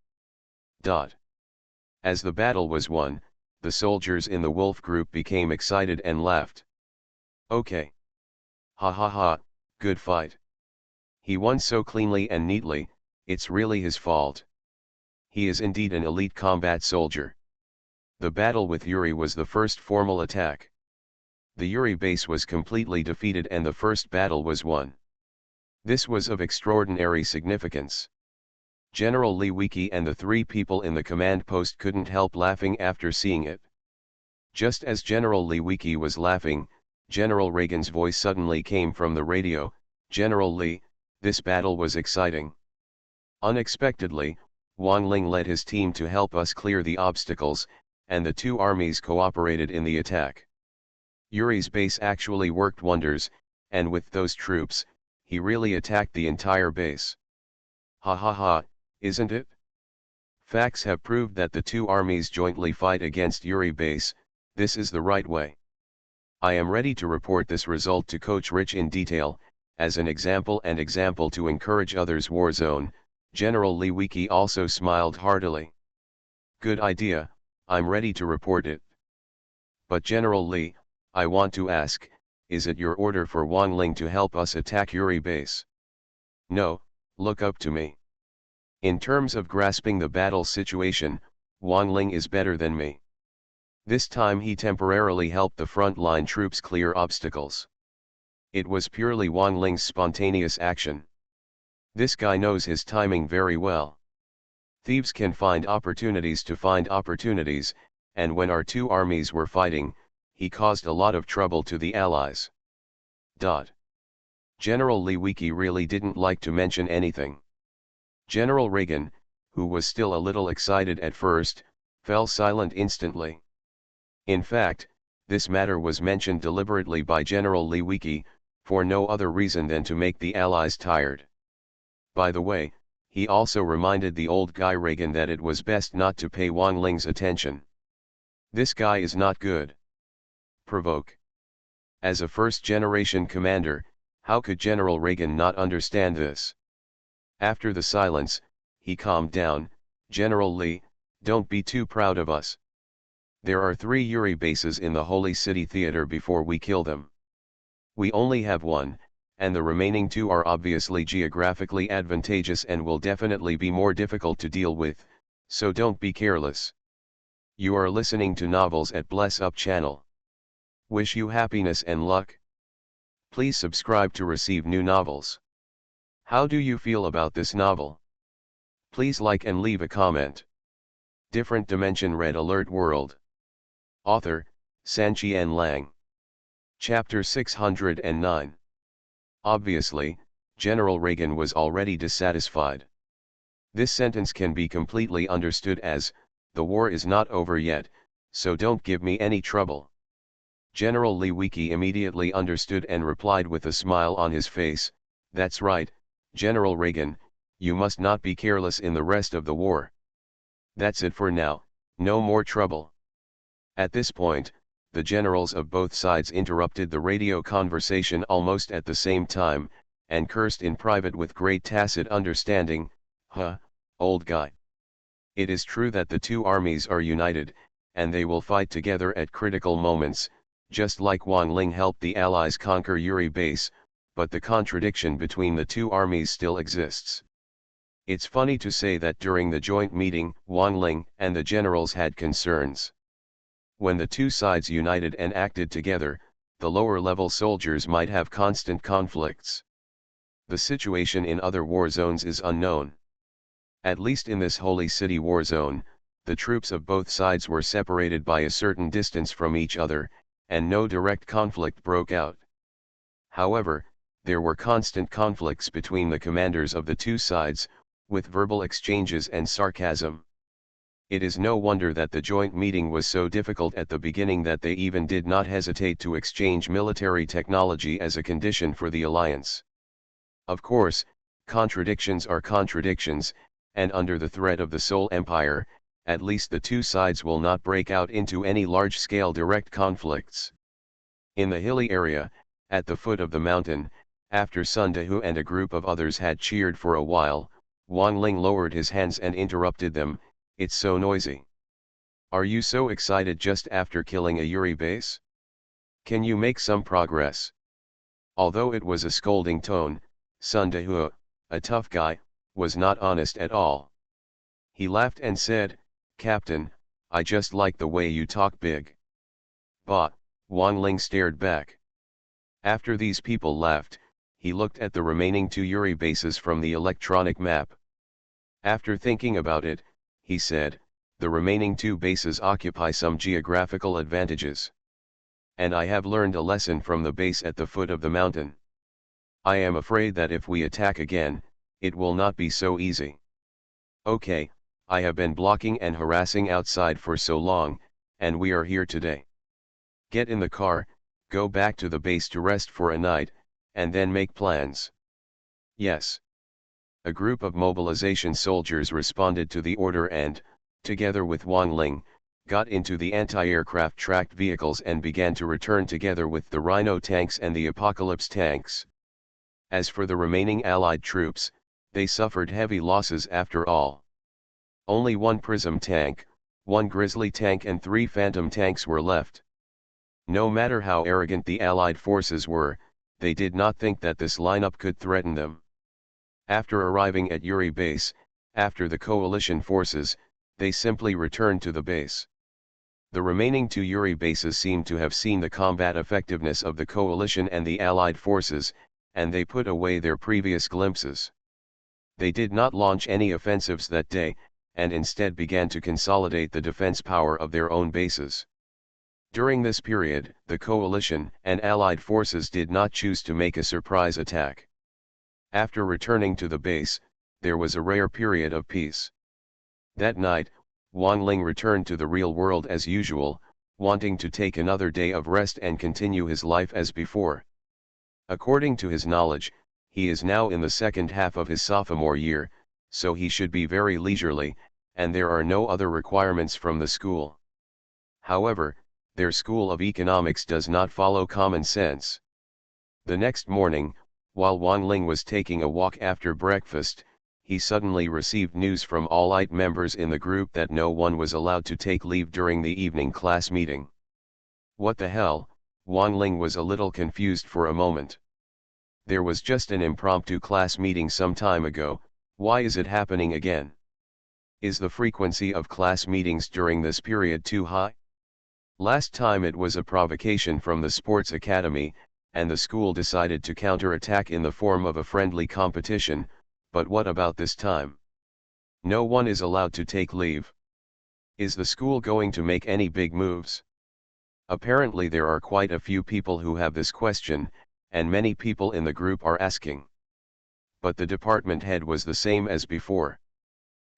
As the battle was won, the soldiers in the wolf group became excited and laughed. Okay. Ha ha ha, good fight. He won so cleanly and neatly, it's really his fault. He is indeed an elite combat soldier. The battle with Yuri was the first formal attack. The Yuri base was completely defeated and the first battle was won. This was of extraordinary significance. General Li Wiki and the three people in the command post couldn't help laughing after seeing it. Just as General Li Wiki was laughing, General Reagan's voice suddenly came from the radio. General Li, this battle was exciting. Unexpectedly, Wang Ling led his team to help us clear the obstacles, and the two armies cooperated in the attack. Yuri's base actually worked wonders, and with those troops, he really attacked the entire base. Ha ha ha, isn't it? Facts have proved that the two armies jointly fight against Yuri base. This is the right way. I am ready to report this result to Coach Rich in detail, as an example to encourage others. War zone. General Li Wiki also smiled heartily. Good idea, I'm ready to report it. But General Li, I want to ask, is it your order for Wang Ling to help us attack Yuri base? No, look up to me. In terms of grasping the battle situation, Wang Ling is better than me. This time he temporarily helped the front-line troops clear obstacles. It was purely Wang Ling's spontaneous action. This guy knows his timing very well. Thieves can find opportunities to find opportunities, and when our two armies were fighting, he caused a lot of trouble to the Allies. General Li Wiki really didn't like to mention anything. General Reagan, who was still a little excited at first, fell silent instantly. In fact, this matter was mentioned deliberately by General Li Wiki, for no other reason than to make the Allies tired. By the way, he also reminded the old guy Reagan that it was best not to pay Wang Ling's attention. This guy is not good. Provoke. As a first-generation commander, how could General Reagan not understand this? After the silence, he calmed down. General Li, don't be too proud of us. There are 3 Yuri bases in the Holy City Theater before we kill them. We only have 1, and the remaining 2 are obviously geographically advantageous and will definitely be more difficult to deal with, so don't be careless. You are listening to Novels at Bless Up channel. Wish you happiness and luck. Please subscribe to receive new novels. How do you feel about this novel? Please like and leave a comment. Different Dimension Red Alert World. Author, Sanqian Lang. Chapter 609. Obviously, General Reagan was already dissatisfied. This sentence can be completely understood as, the war is not over yet, so don't give me any trouble. General Lewicki immediately understood and replied with a smile on his face, "That's right, General Reagan, you must not be careless in the rest of the war. That's it for now, no more trouble." At this point, the generals of both sides interrupted the radio conversation almost at the same time, and cursed in private with great tacit understanding, "Huh, old guy. It is true that the two armies are united, and they will fight together at critical moments, just like Wang Ling helped the Allies conquer Yuri Base, but the contradiction between the two armies still exists. It's funny to say that during the joint meeting, Wang Ling and the generals had concerns. When the two sides united and acted together, the lower-level soldiers might have constant conflicts. The situation in other war zones is unknown. At least in this Holy City war zone, the troops of both sides were separated by a certain distance from each other, and no direct conflict broke out. However, there were constant conflicts between the commanders of the two sides, with verbal exchanges and sarcasm. It is no wonder that the joint meeting was so difficult at the beginning that they even did not hesitate to exchange military technology as a condition for the alliance. Of course, contradictions are contradictions, and under the threat of the Seoul Empire, at least the two sides will not break out into any large-scale direct conflicts. In the hilly area, at the foot of the mountain, after Sun Dehu and a group of others had cheered for a while, Wang Ling lowered his hands and interrupted them, "It's so noisy. Are you so excited just after killing a Yuri base? Can you make some progress?" Although it was a scolding tone, Sun Dehu, a tough guy, was not honest at all. He laughed and said, "Captain, I just like the way you talk big." But, Wang Ling stared back. After these people left, he looked at the remaining two Yuri bases from the electronic map. After thinking about it, he said, "The remaining two bases occupy some geographical advantages. And I have learned a lesson from the base at the foot of the mountain. I am afraid that if we attack again, it will not be so easy. Okay, I have been blocking and harassing outside for so long, and we are here today. Get in the car, go back to the base to rest for a night, and then make plans." "Yes." A group of mobilization soldiers responded to the order and, together with Wang Ling, got into the anti-aircraft tracked vehicles and began to return together with the Rhino tanks and the Apocalypse tanks. As for the remaining Allied troops, they suffered heavy losses after all. Only one Prism tank, one Grizzly tank and 3 Phantom tanks were left. No matter how arrogant the Allied forces were, they did not think that this lineup could threaten them. After arriving at Yuri Base, after the coalition forces, they simply returned to the base. The remaining two Yuri bases seemed to have seen the combat effectiveness of the coalition and the Allied forces, and they put away their previous glimpses. They did not launch any offensives that day, and instead began to consolidate the defense power of their own bases. During this period, the coalition and Allied forces did not choose to make a surprise attack. After returning to the base, there was a rare period of peace. That night, Wang Ling returned to the real world as usual, wanting to take another day of rest and continue his life as before. According to his knowledge, he is now in the second half of his sophomore year, so he should be very leisurely, and there are no other requirements from the school. However, their school of economics does not follow common sense. The next morning, while Wang Ling was taking a walk after breakfast, he suddenly received news from all 8 members in the group that no one was allowed to take leave during the evening class meeting. What the hell? Wang Ling was a little confused for a moment. There was just an impromptu class meeting some time ago, why is it happening again? Is the frequency of class meetings during this period too high? Last time it was a provocation from the sports academy, and the school decided to counter-attack in the form of a friendly competition, but what about this time? No one is allowed to take leave. Is the school going to make any big moves? Apparently there are quite a few people who have this question, and many people in the group are asking. But the department head was the same as before.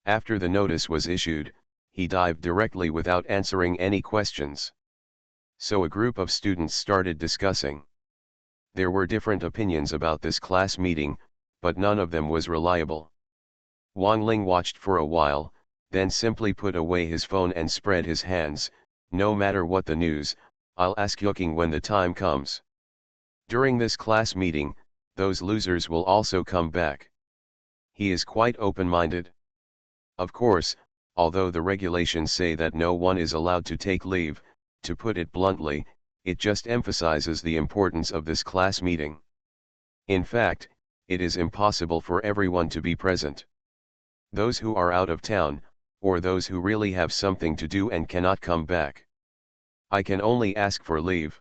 After the notice was issued, he dived directly without answering any questions. So a group of students started discussing. There were different opinions about this class meeting, but none of them was reliable. Wang Ling watched for a while, then simply put away his phone and spread his hands. No matter what the news, I'll ask Yuking when the time comes. During this class meeting, those losers will also come back. He is quite open-minded. Of course, although the regulations say that no one is allowed to take leave, to put it bluntly, it just emphasizes the importance of this class meeting. In fact, it is impossible for everyone to be present. Those who are out of town, or those who really have something to do and cannot come back. I can only ask for leave.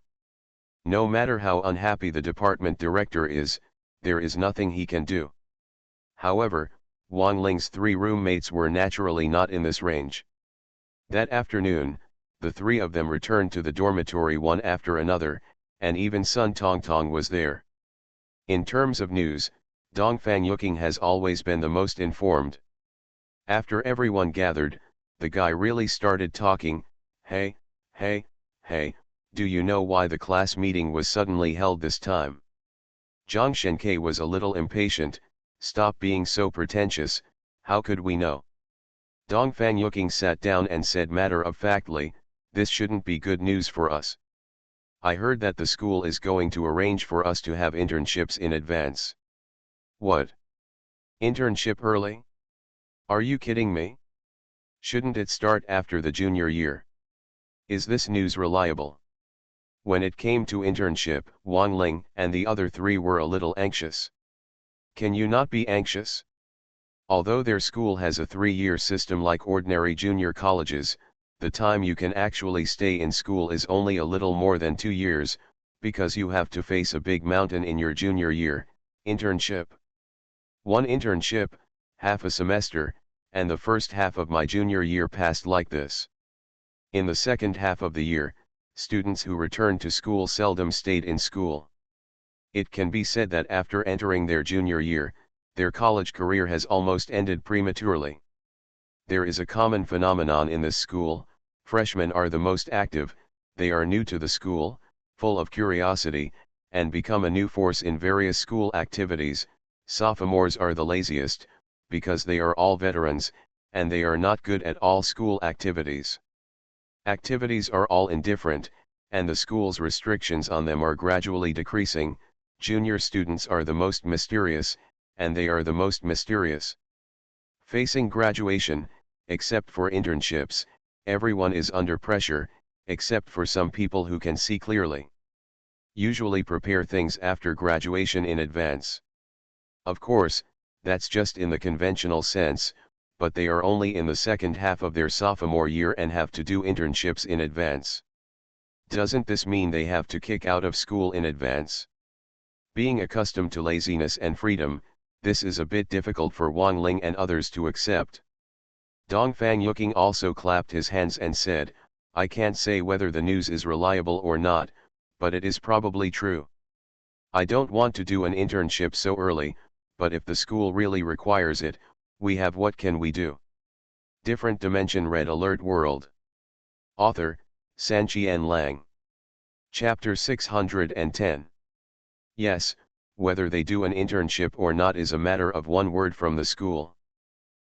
No matter how unhappy the department director is, there is nothing he can do. However, Wang Ling's 3 roommates were naturally not in this range. That afternoon, the 3 of them returned to the dormitory one after another, and even Sun Tongtong was there. In terms of news, Dongfang Yuking has always been the most informed. After everyone gathered, the guy really started talking. Hey, do you know why the class meeting was suddenly held this time? Zhang Shenke was a little impatient. Stop being so pretentious, how could we know? Dongfang Yuking sat down and said matter-of-factly, this shouldn't be good news for us. I heard that the school is going to arrange for us to have internships in advance. What? Internship early? Are you kidding me? Shouldn't it start after the junior year? Is this news reliable? When it came to internship, Wang Ling and the other 3 were a little anxious. Can you not be anxious? Although their school has a 3-year system like ordinary junior colleges, the time you can actually stay in school is only a little more than 2 years, because you have to face a big mountain in your junior year, internship. One internship, half a semester, and the first half of my junior year passed like this. In the second half of the year, students who returned to school seldom stayed in school. It can be said that after entering their junior year, their college career has almost ended prematurely. There is a common phenomenon in this school: freshmen are the most active, they are new to the school, full of curiosity, and become a new force in various school activities. Sophomores are the laziest, because they are all veterans, and they are not good at all school activities. Activities are all indifferent, and the school's restrictions on them are gradually decreasing. Junior students are the most mysterious, and they are the most mysterious. Facing graduation, except for internships, everyone is under pressure, except for some people who can see clearly. Usually prepare things after graduation in advance. Of course, that's just in the conventional sense, but they are only in the second half of their sophomore year and have to do internships in advance. Doesn't this mean they have to kick out of school in advance? Being accustomed to laziness and freedom, this is a bit difficult for Wang Ling and others to accept. Dongfang Yuking also clapped his hands and said, I can't say whether the news is reliable or not, but it is probably true. I don't want to do an internship so early, but if the school really requires it, we have. What can we do? Different Dimension Red Alert World. Author, Sanqian Lang. Chapter 610. Yes, whether they do an internship or not is a matter of one word from the school.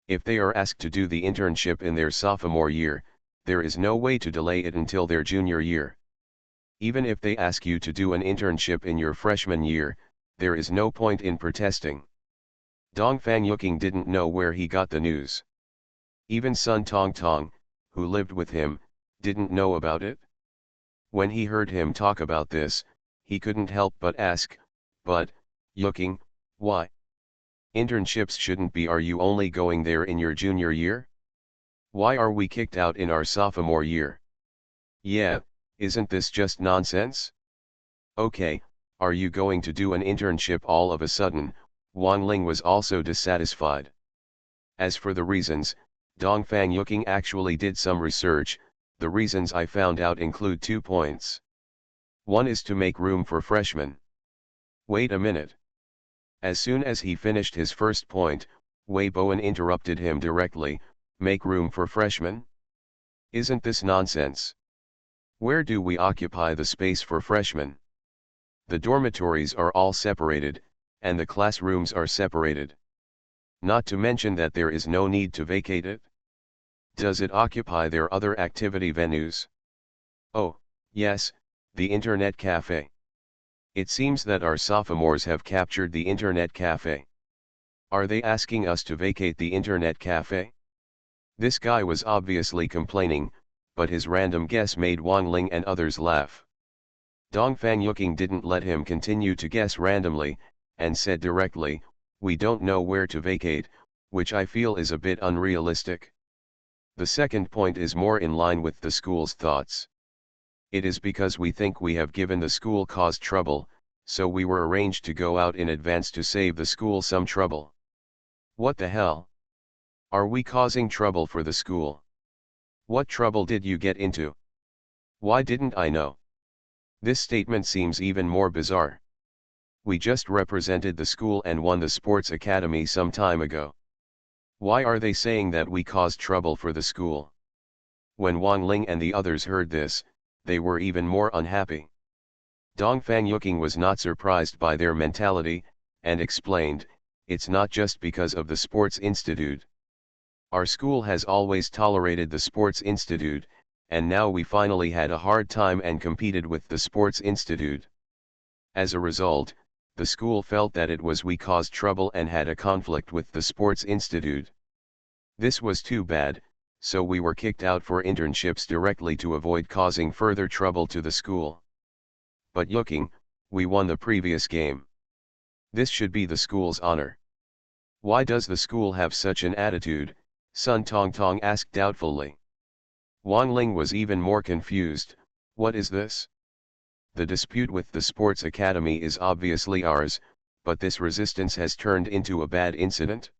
If they are asked to do the internship in their sophomore year, there is no way to delay it until their junior year. Even if they ask you to do an internship in your freshman year, there is no point in protesting. Dongfang Yuking didn't know where he got the news. Even Sun Tongtong, who lived with him, didn't know about it. When he heard him talk about this, he couldn't help but ask, but, Yuking, why? Internships shouldn't be. Are you only going there in your junior year? Why are we kicked out in our sophomore year? Yeah, isn't this just nonsense? Okay, are you going to do an internship all of a sudden? Wang Ling was also dissatisfied. As for the reasons, Dongfang Yuking actually did some research. The reasons I found out include 2 points. One is to make room for freshmen. Wait a minute. As soon as he finished his first point, Wei Bowen interrupted him directly, make room for freshmen? Isn't this nonsense? Where do we occupy the space for freshmen? The dormitories are all separated, and the classrooms are separated. Not to mention that there is no need to vacate it. Does it occupy their other activity venues? Oh, yes, the internet cafe. It seems that our sophomores have captured the internet cafe. Are they asking us to vacate the internet cafe? This guy was obviously complaining, but his random guess made Wang Ling and others laugh. Dongfang Yuking didn't let him continue to guess randomly, and said directly, we don't know where to vacate, which I feel is a bit unrealistic. The second point is more in line with the school's thoughts. It is because we think we have given the school cause trouble, so we were arranged to go out in advance to save the school some trouble. What the hell? Are we causing trouble for the school? What trouble did you get into? Why didn't I know? This statement seems even more bizarre. We just represented the school and won the sports academy some time ago. Why are they saying that we caused trouble for the school? When Wang Ling and the others heard this, they were even more unhappy. Dongfang Yuking was not surprised by their mentality, and explained, it's not just because of the Sports Institute. Our school has always tolerated the Sports Institute, and now we finally had a hard time and competed with the Sports Institute. As a result, the school felt that it was we caused trouble and had a conflict with the Sports Institute. This was too bad, so we were kicked out for internships directly to avoid causing further trouble to the school. But Yuking, we won the previous game. This should be the school's honor. Why does the school have such an attitude? Sun Tongtong asked doubtfully. Wang Ling was even more confused. What is this? The dispute with the sports academy is obviously ours, but this resistance has turned into a bad incident.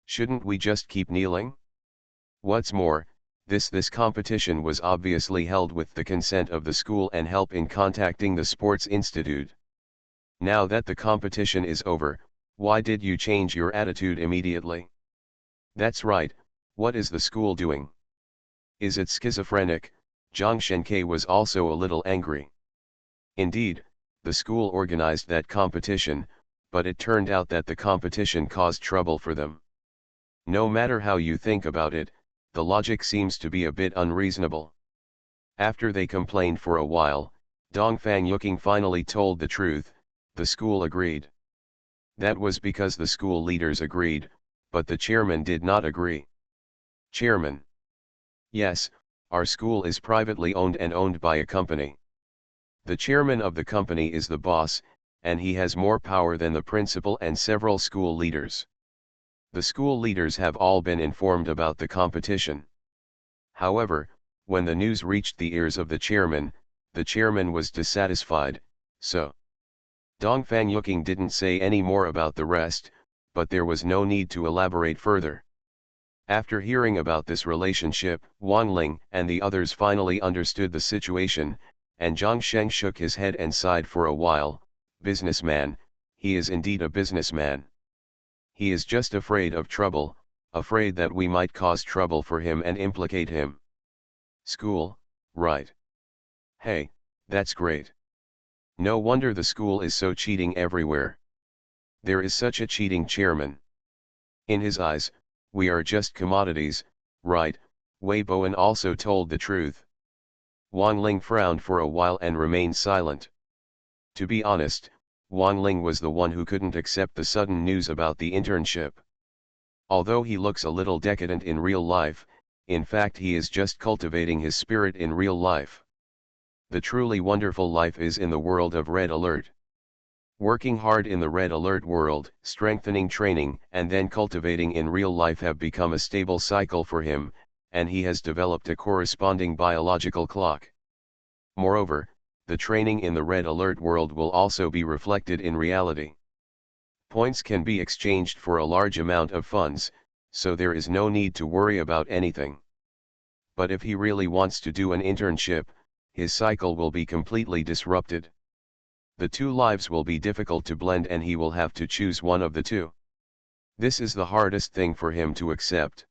Shouldn't we just keep kneeling? What's more, this competition was obviously held with the consent of the school and help in contacting the Sports Institute. Now that the competition is over, why did you change your attitude immediately? That's right, what is the school doing? Is it schizophrenic? Zhang Shenke was also a little angry. Indeed, the school organized that competition, but it turned out that the competition caused trouble for them. No matter how you think about it, the logic seems to be a bit unreasonable. After they complained for a while, Dongfang Yuking finally told the truth, the school agreed. That was because the school leaders agreed, but the chairman did not agree. Chairman. Yes, our school is privately owned and owned by a company. The chairman of the company is the boss, and he has more power than the principal and several school leaders. The school leaders have all been informed about the competition. However, when the news reached the ears of the chairman was dissatisfied, so. Dongfang Yuking didn't say any more about the rest, but there was no need to elaborate further. After hearing about this relationship, Wang Ling and the others finally understood the situation, and Zhang Sheng shook his head and sighed for a while. Businessman, he is indeed a businessman. He is just afraid of trouble, afraid that we might cause trouble for him and implicate him. School, right? Hey, that's great. No wonder the school is so cheating everywhere. There is such a cheating chairman. In his eyes, we are just commodities, right? Wei Bowen also told the truth. Wang Ling frowned for a while and remained silent. To be honest, Wang Ling was the one who couldn't accept the sudden news about the internship. Although he looks a little decadent in real life, in fact he is just cultivating his spirit in real life. The truly wonderful life is in the world of Red Alert. Working hard in the Red Alert world, strengthening training, and then cultivating in real life have become a stable cycle for him, and he has developed a corresponding biological clock. Moreover, the training in the Red Alert world will also be reflected in reality. Points can be exchanged for a large amount of funds, so there is no need to worry about anything. But if he really wants to do an internship, his cycle will be completely disrupted. The two lives will be difficult to blend and he will have to choose one of the two. This is the hardest thing for him to accept.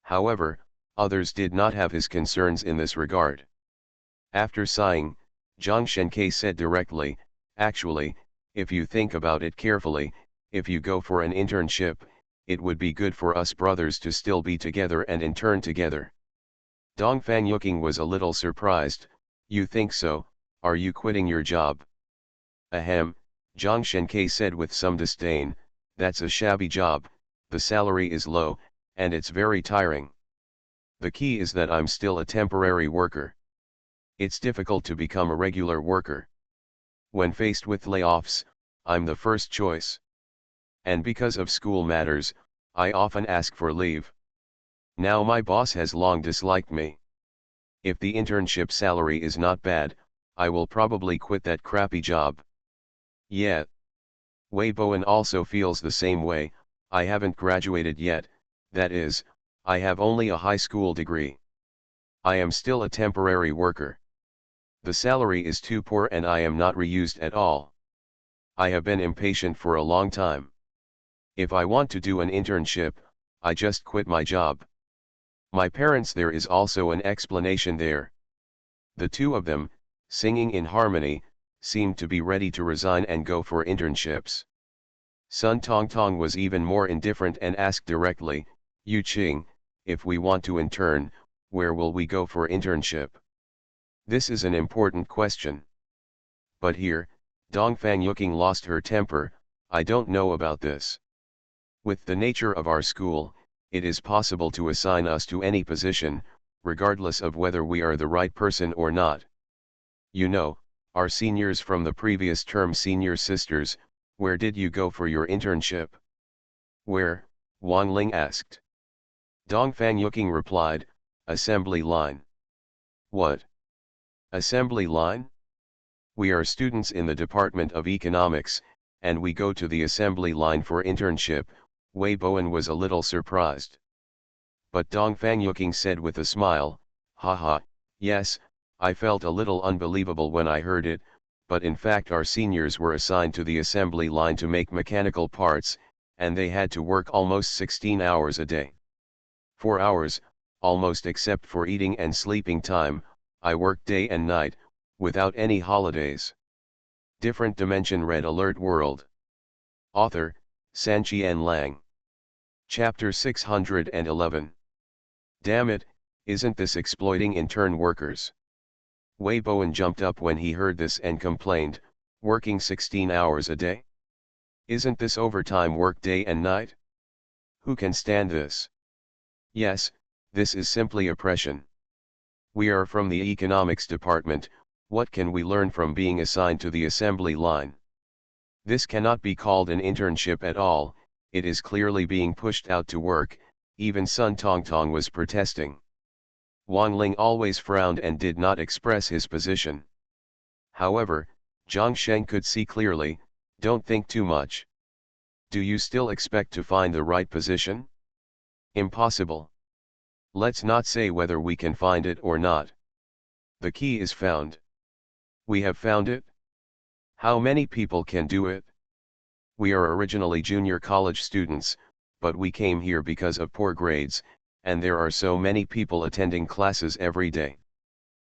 However, others did not have his concerns in this regard. After sighing, Zhang Shenke said directly, "Actually, if you think about it carefully, if you go for an internship, it would be good for us brothers to still be together and intern together." Dongfang Yuking was a little surprised. "You think so? Are you quitting your job?" "Ahem," Zhang Shenke said with some disdain, "that's a shabby job, the salary is low, and it's very tiring. The key is that I'm still a temporary worker. It's difficult to become a regular worker. When faced with layoffs, I'm the first choice. And because of school matters, I often ask for leave. Now my boss has long disliked me. If the internship salary is not bad, I will probably quit that crappy job." "Yeah. Wei Bowen also feels the same way. I haven't graduated yet, that is, I have only a high school degree. I am still a temporary worker. The salary is too poor and I am not reused at all. I have been impatient for a long time. If I want to do an internship, I just quit my job." My parents, there is also an explanation there. The two of them, singing in harmony, seemed to be ready to resign and go for internships. Sun Tongtong was even more indifferent and asked directly, "Yu Qing, if we want to intern, where will we go for internship?" This is an important question. But here, Dongfang Yuking lost her temper. "I don't know about this. With the nature of our school, it is possible to assign us to any position, regardless of whether we are the right person or not. You know, our seniors from the previous term, senior sisters, where did you go for your internship?" "Where?" Wang Ling asked. Dongfang Yuking replied, "Assembly line." "What? Assembly line? We are students in the Department of Economics, and we go to the assembly line for internship." Wei Bowen was a little surprised. But Dongfang Yuking said with a smile, "Haha, yes, I felt a little unbelievable when I heard it, but in fact our seniors were assigned to the assembly line to make mechanical parts, and they had to work almost 16 hours a day. 4 hours, almost, except for eating and sleeping time. I worked day and night, without any holidays." Different Dimension Red Alert World. Author, Sanqian Lang. Chapter 611. Damn it, isn't this exploiting intern workers? Wei Bowen jumped up when he heard this and complained, "Working 16 hours a day? Isn't this overtime work day and night? Who can stand this? Yes, this is simply oppression. We are from the economics department, what can we learn from being assigned to the assembly line? This cannot be called an internship at all, it is clearly being pushed out to work." Even Sun Tongtong was protesting. Wang Ling always frowned and did not express his position. However, Zhang Sheng could see clearly, "Don't think too much. Do you still expect to find the right position? Impossible. Let's not say whether we can find it or not. The key is found. We have found it? How many people can do it? We are originally junior college students, but we came here because of poor grades, and there are so many people attending classes every day.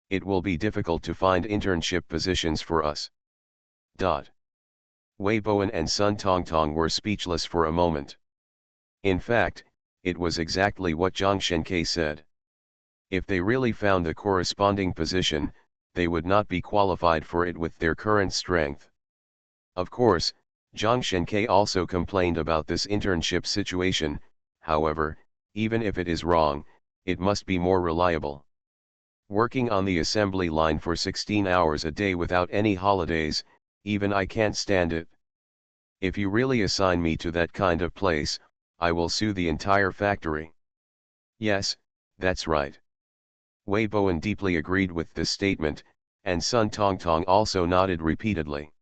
It will be difficult to find internship positions for us." Wei Bowen and Sun Tongtong were speechless for a moment. In fact, it was exactly what Zhang Shenke said. If they really found the corresponding position, they would not be qualified for it with their current strength. Of course, Zhang Shenke also complained about this internship situation. However, even if it is wrong, it must be more reliable. Working on the assembly line for 16 hours a day without any holidays, even I can't stand it. If you really assign me to that kind of place, I will sue the entire factory. Yes, that's right. Wei Bowen deeply agreed with this statement, and Sun Tongtong also nodded repeatedly.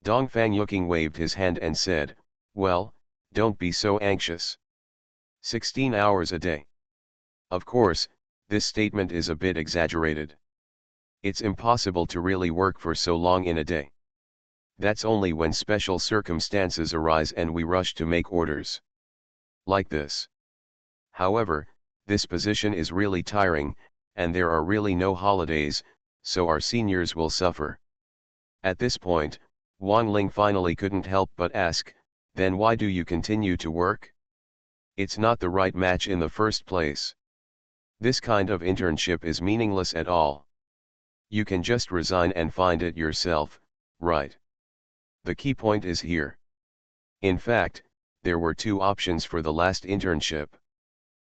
Dongfang Yuking waved his hand and said, "Well, don't be so anxious. 16 hours a day. Of course, This statement is a bit exaggerated. It's impossible to really work for so long in a day. That's only when special circumstances arise and we rush to make orders. Like this. However, this position is really tiring, and there are really no holidays, so our seniors will suffer. At this point, Wang Ling finally couldn't help but ask, then why do you continue to work? It's not the right match in the first place. This kind of internship is meaningless at all. You can just resign and find it yourself, right? The key point is here. In fact, there were two options for the last internship.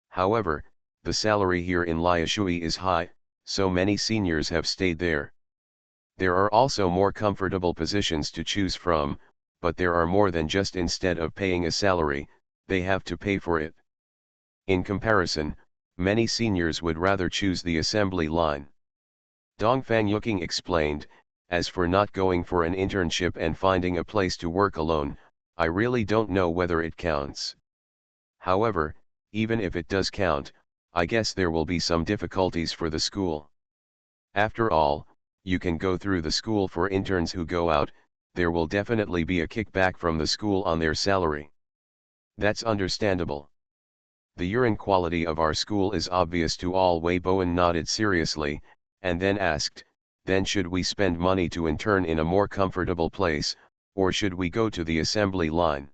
However, the salary here in Liaoshui is high, so many seniors have stayed there. There are also more comfortable positions to choose from, but there are more than just instead of paying a salary, they have to pay for it. In comparison, many seniors would rather choose the assembly line. Dong Fangyuking explained, as for not going for an internship and finding a place to work alone, I really don't know whether it counts. However, even if it does count, I guess there will be some difficulties for the school. After all, you can go through the school for interns who go out, there will definitely be a kickback from the school on their salary. That's understandable. The urine quality of our school is obvious to all. Wei Bowen nodded seriously, and then asked, then should we spend money to intern in a more comfortable place, or should we go to the assembly line?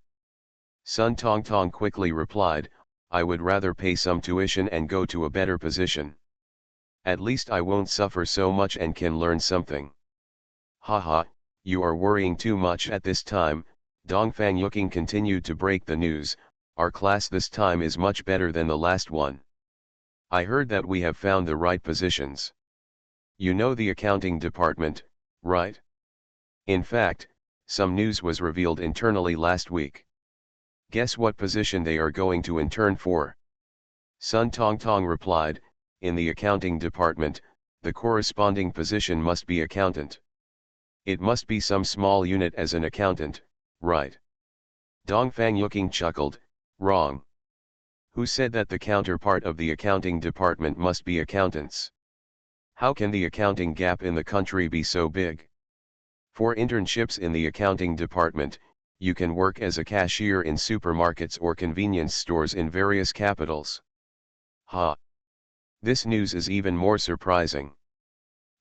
Sun Tongtong quickly replied, I would rather pay some tuition and go to a better position. At least I won't suffer so much and can learn something. Haha, you are worrying too much at this time. Dong Fangyuking continued to break the news, our class this time is much better than the last one. I heard that we have found the right positions. You know the accounting department, right? In fact, some news was revealed internally last week. Guess what position they are going to intern for? Sun Tongtong replied, in the accounting department, the corresponding position must be accountant. It must be some small unit as an accountant, right? Dong Fangyuking chuckled, wrong. Who said that the counterpart of the accounting department must be accountants? How can the accounting gap in the country be so big? For internships in the accounting department, you can work as a cashier in supermarkets or convenience stores in various capitals. Ha! This news is even more surprising.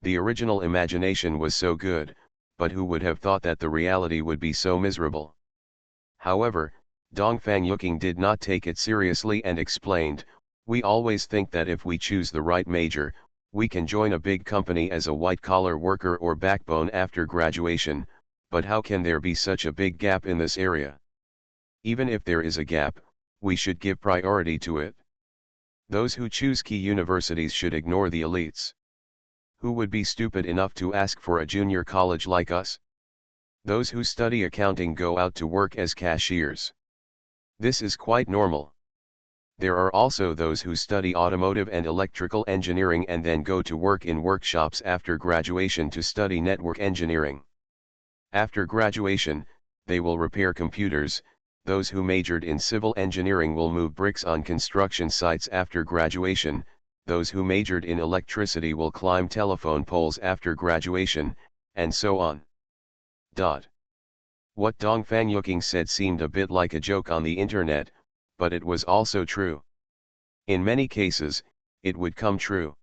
The original imagination was so good, but who would have thought that the reality would be so miserable? However, Dong Fangyuking did not take it seriously and explained, we always think that if we choose the right major, we can join a big company as a white-collar worker or backbone after graduation, but how can there be such a big gap in this area? Even if there is a gap, we should give priority to it. Those who choose key universities should ignore the elites. Who would be stupid enough to ask for a junior college like us? Those who study accounting go out to work as cashiers. This is quite normal. There are also those who study automotive and electrical engineering and then go to work in workshops after graduation to study network engineering. After graduation, they will repair computers. Those who majored in civil engineering will move bricks on construction sites after graduation. Those who majored in electricity will climb telephone poles after graduation, and so on. What Dong Fangyuking said seemed a bit like a joke on the internet, but it was also true. In many cases, it would come true.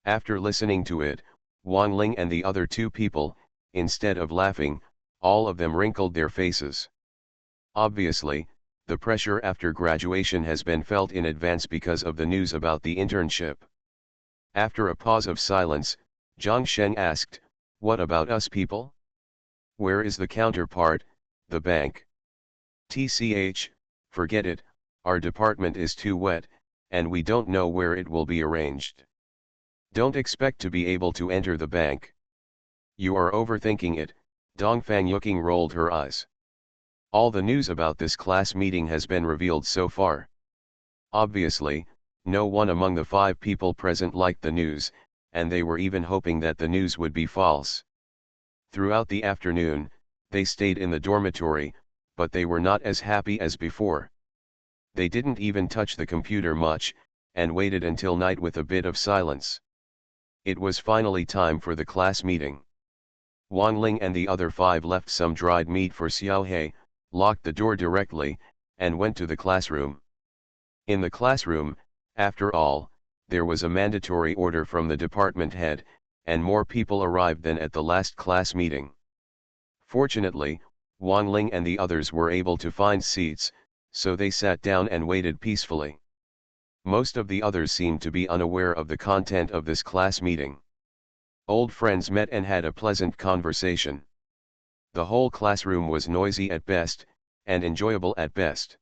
After listening to it, Wang Ling and the other two people, instead of laughing, all of them wrinkled their faces. Obviously, the pressure after graduation has been felt in advance because of the news about the internship. After a pause of silence, Zhang Sheng asked, what about us people? Where is the counterpart, the bank? TCH, forget it, our department is too wet, and we don't know where it will be arranged. Don't expect to be able to enter the bank. You are overthinking it. Dong Fangyuking rolled her eyes. All the news about this class meeting has been revealed so far. Obviously, no one among the 5 people present liked the news, and they were even hoping that the news would be false. Throughout the afternoon, they stayed in the dormitory, but they were not as happy as before. They didn't even touch the computer much, and waited until night with a bit of silence. It was finally time for the class meeting. Wang Ling and the other 5 left some dried meat for Xiaohei, locked the door directly, and went to the classroom. In the classroom, after all, there was a mandatory order from the department head, and more people arrived than at the last class meeting. Fortunately, Wang Ling and the others were able to find seats, so they sat down and waited peacefully. Most of the others seemed to be unaware of the content of this class meeting. Old friends met and had a pleasant conversation. The whole classroom was noisy at best, and enjoyable at best.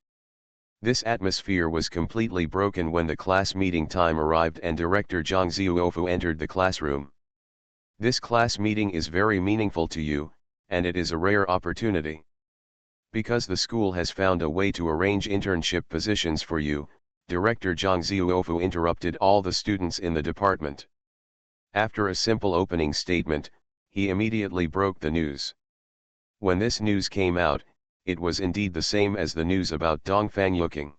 This atmosphere was completely broken when the class meeting time arrived and Director Zhang Zhuofu entered the classroom. This class meeting is very meaningful to you, and it is a rare opportunity. Because the school has found a way to arrange internship positions for you, Director Zhang Zhuofu interrupted all the students in the department. After a simple opening statement, he immediately broke the news. When this news came out, it was indeed the same as the news about Dongfang Yuking.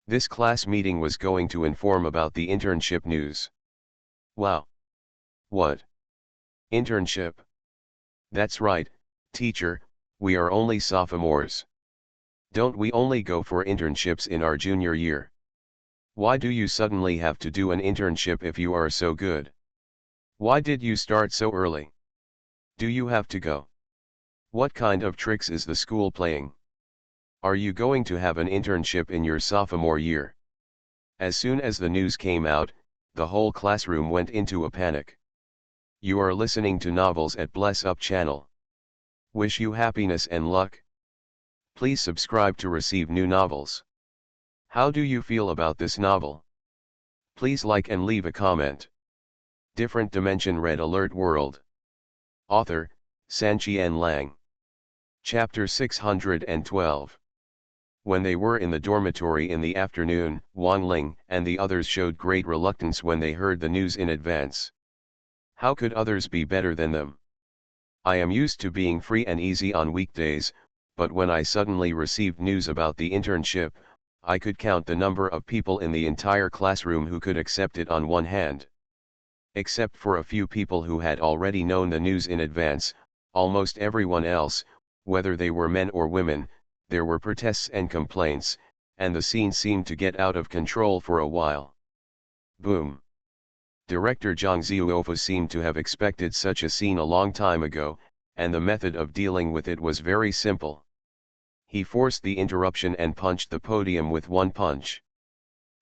This class meeting was going to inform about the internship news. Wow! What? Internship? That's right, teacher, we are only sophomores. Don't we only go for internships in our junior year? Why do you suddenly have to do an internship if you are so good? Why did you start so early? Do you have to go? What kind of tricks is the school playing? Are you going to have an internship in your sophomore year? As soon as the news came out, the whole classroom went into a panic. You are listening to Novels at Bless Up channel. Wish you happiness and luck. Please subscribe to receive new novels. How do you feel about this novel? Please like and leave a comment. Different Dimension Red Alert World. Author, Sanqian Lang. Chapter 612. When they were in the dormitory in the afternoon, Wang Ling and the others showed great reluctance when they heard the news in advance. How could others be better than them? I am used to being free and easy on weekdays, but when I suddenly received news about the internship, I could count the number of people in the entire classroom who could accept it on one hand. Except for a few people who had already known the news in advance, almost everyone else, whether they were men or women, there were protests and complaints, and the scene seemed to get out of control for a while. Boom. Director Zhang Zhuofu seemed to have expected such a scene a long time ago, and the method of dealing with it was very simple. He forced the interruption and punched the podium with one punch.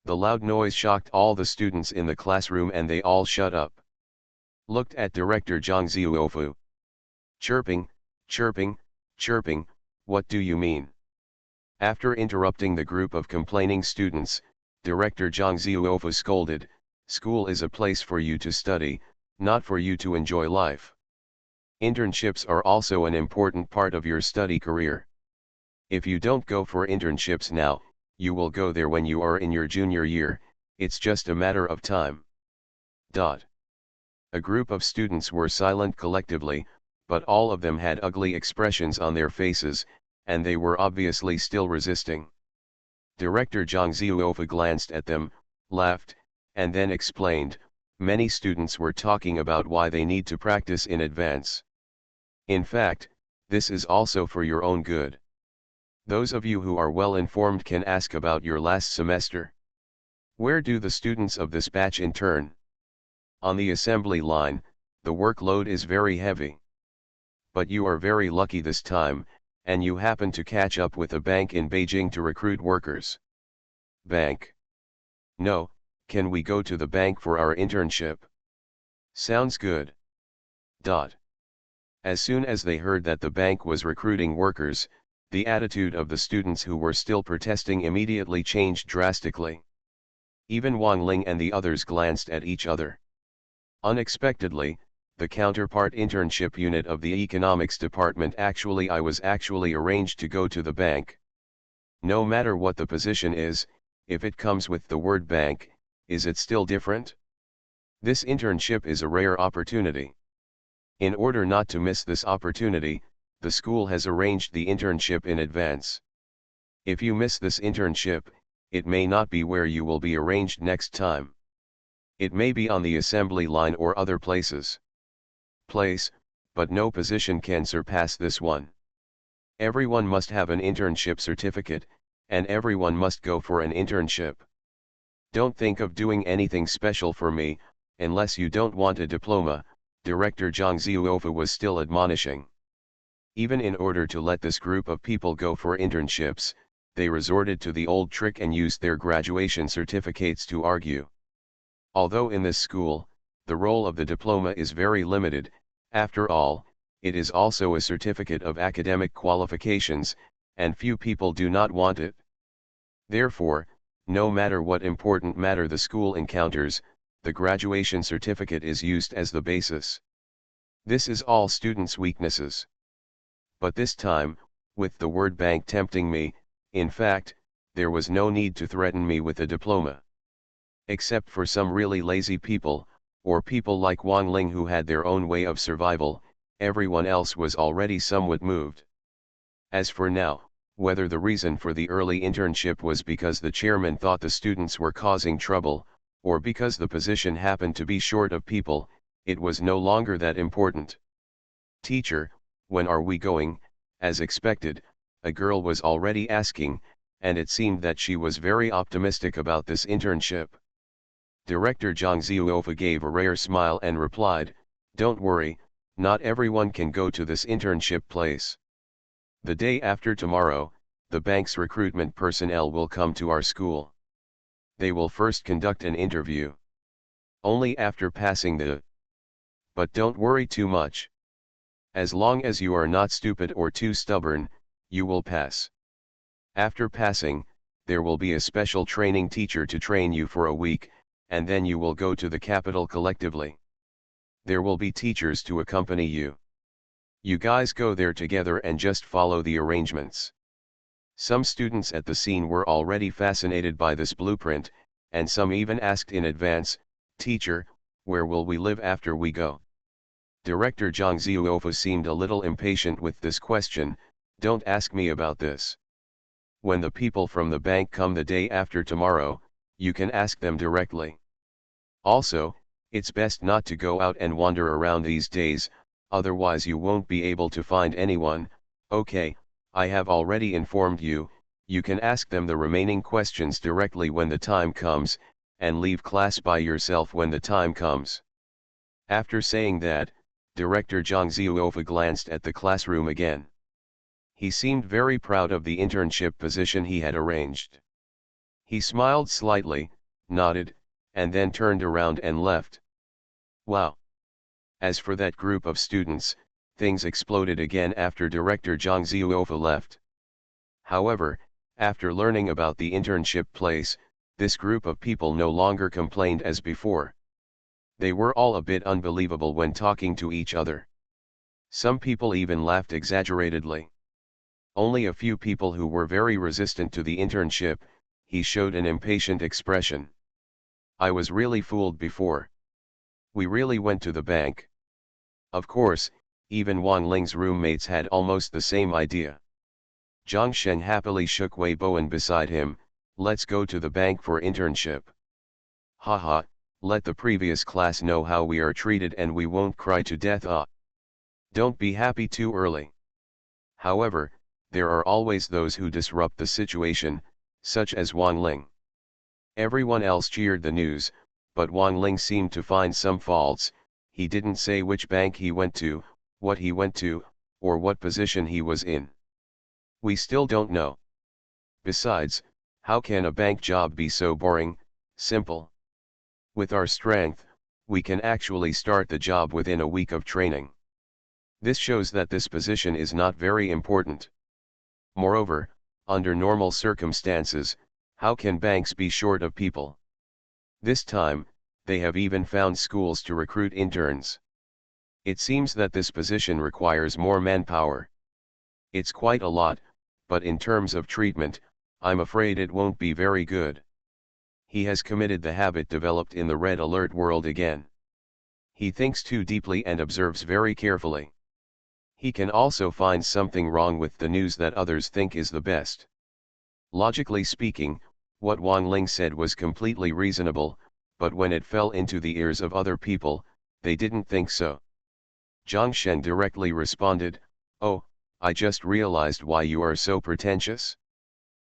The loud noise shocked all the students in the classroom and they all shut up. Looked at Director Zhang Zhuofu. Chirping, chirping, chirping, what do you mean? After interrupting the group of complaining students, Director Zhang Zhuofu scolded, "School is a place for you to study, not for you to enjoy life. Internships are also an important part of your study career. If you don't go for internships now, you will go there when you are in your junior year, it's just a matter of time." A group of students were silent collectively, but all of them had ugly expressions on their faces, and they were obviously still resisting. Director Zhang Zhuofu glanced at them, laughed, and then explained, "Many students were talking about why they need to practice in advance. In fact, this is also for your own good. Those of you who are well informed can ask about your last semester. Where do the students of this batch intern? On the assembly line, the workload is very heavy. But you are very lucky this time, and you happen to catch up with a bank in Beijing to recruit workers." Bank? No, can we go to the bank for our internship? Sounds good. As soon as they heard that the bank was recruiting workers, the attitude of the students who were still protesting immediately changed drastically. Even Wang Ling and the others glanced at each other. Unexpectedly, the counterpart internship unit of the economics department was actually arranged to go to the bank. No matter what the position is, if it comes with the word bank, is it still different? This internship is a rare opportunity. In order not to miss this opportunity, the school has arranged the internship in advance. If you miss this internship, it may not be where you will be arranged next time. It may be on the assembly line or other place, but no position can surpass this one. Everyone must have an internship certificate, and everyone must go for an internship. Don't think of doing anything special for me, unless you don't want a diploma, Director Zhang Zhuofa was still admonishing. Even in order to let this group of people go for internships, they resorted to the old trick and used their graduation certificates to argue. Although in this school, the role of the diploma is very limited, after all, it is also a certificate of academic qualifications, and few people do not want it. Therefore, no matter what important matter the school encounters, the graduation certificate is used as the basis. This is all students' weaknesses. But this time, with the word bank tempting me, in fact, there was no need to threaten me with a diploma. Except for some really lazy people, or people like Wang Ling who had their own way of survival, everyone else was already somewhat moved. As for now, whether the reason for the early internship was because the chairman thought the students were causing trouble, or because the position happened to be short of people, it was no longer that important. "Teacher, when are we going?" as expected, a girl was already asking, and it seemed that she was very optimistic about this internship. Director Zhang Zhuofa gave a rare smile and replied, "Don't worry, not everyone can go to this internship place. The day after tomorrow, the bank's recruitment personnel will come to our school. They will first conduct an interview. Only after passing the... But don't worry too much. As long as you are not stupid or too stubborn, you will pass. After passing, there will be a special training teacher to train you for a week, and then you will go to the capital collectively. There will be teachers to accompany you. You guys go there together and just follow the arrangements." Some students at the scene were already fascinated by this blueprint, and some even asked in advance, "Teacher, where will we live after we go?" Director Zhang Zhuofa seemed a little impatient with this question. "Don't ask me about this. When the people from the bank come the day after tomorrow, you can ask them directly. Also, it's best not to go out and wander around these days, otherwise you won't be able to find anyone." "Okay, I have already informed you, you can ask them the remaining questions directly when the time comes, and leave class by yourself when the time comes." After saying that, Director Zhang Zhuofa glanced at the classroom again. He seemed very proud of the internship position he had arranged. He smiled slightly, nodded, and then turned around and left. Wow! As for that group of students, things exploded again after Director Zhang Zhuofa left. However, after learning about the internship place, this group of people no longer complained as before. They were all a bit unbelievable when talking to each other. Some people even laughed exaggeratedly. Only a few people who were very resistant to the internship, he showed an impatient expression. "I was really fooled before. We really went to the bank." Of course, even Wang Ling's roommates had almost the same idea. Zhang Sheng happily shook Wei Bowen beside him. "Let's go to the bank for internship. Haha, let the previous class know how we are treated and we won't cry to death. Don't be happy too early." However, there are always those who disrupt the situation, such as Wang Ling. Everyone else cheered the news, but Wang Ling seemed to find some faults. He didn't say which bank he went to, what he went to, or what position he was in. "We still don't know. Besides, how can a bank job be so boring, simple? With our strength, we can actually start the job within a week of training. This shows that this position is not very important. Moreover, under normal circumstances, how can banks be short of people? This time, they have even found schools to recruit interns. It seems that this position requires more manpower. It's quite a lot, but in terms of treatment, I'm afraid it won't be very good." He has committed the habit developed in the red alert world again. He thinks too deeply and observes very carefully. He can also find something wrong with the news that others think is the best. Logically speaking, What Wang Ling said was completely reasonable, but when it fell into the ears of other people, they didn't think so. Zhang Shen directly responded, "Oh, I just realized why you are so pretentious.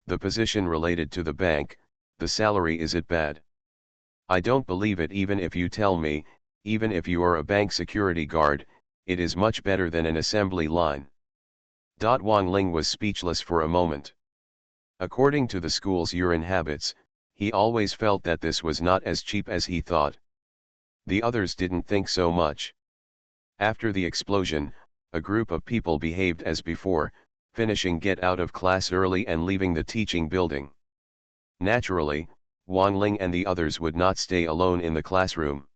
The position related to the bank, the salary, is it bad? I don't believe it even if you tell me, even if you are a bank security guard, it is much better than an assembly line." Wang Ling was speechless for a moment. According to the school's urine habits, he always felt that this was not as cheap as he thought. The others didn't think so much. After the explosion, a group of people behaved as before, finishing get out of class early and leaving the teaching building. Naturally, Wang Ling and the others would not stay alone in the classroom.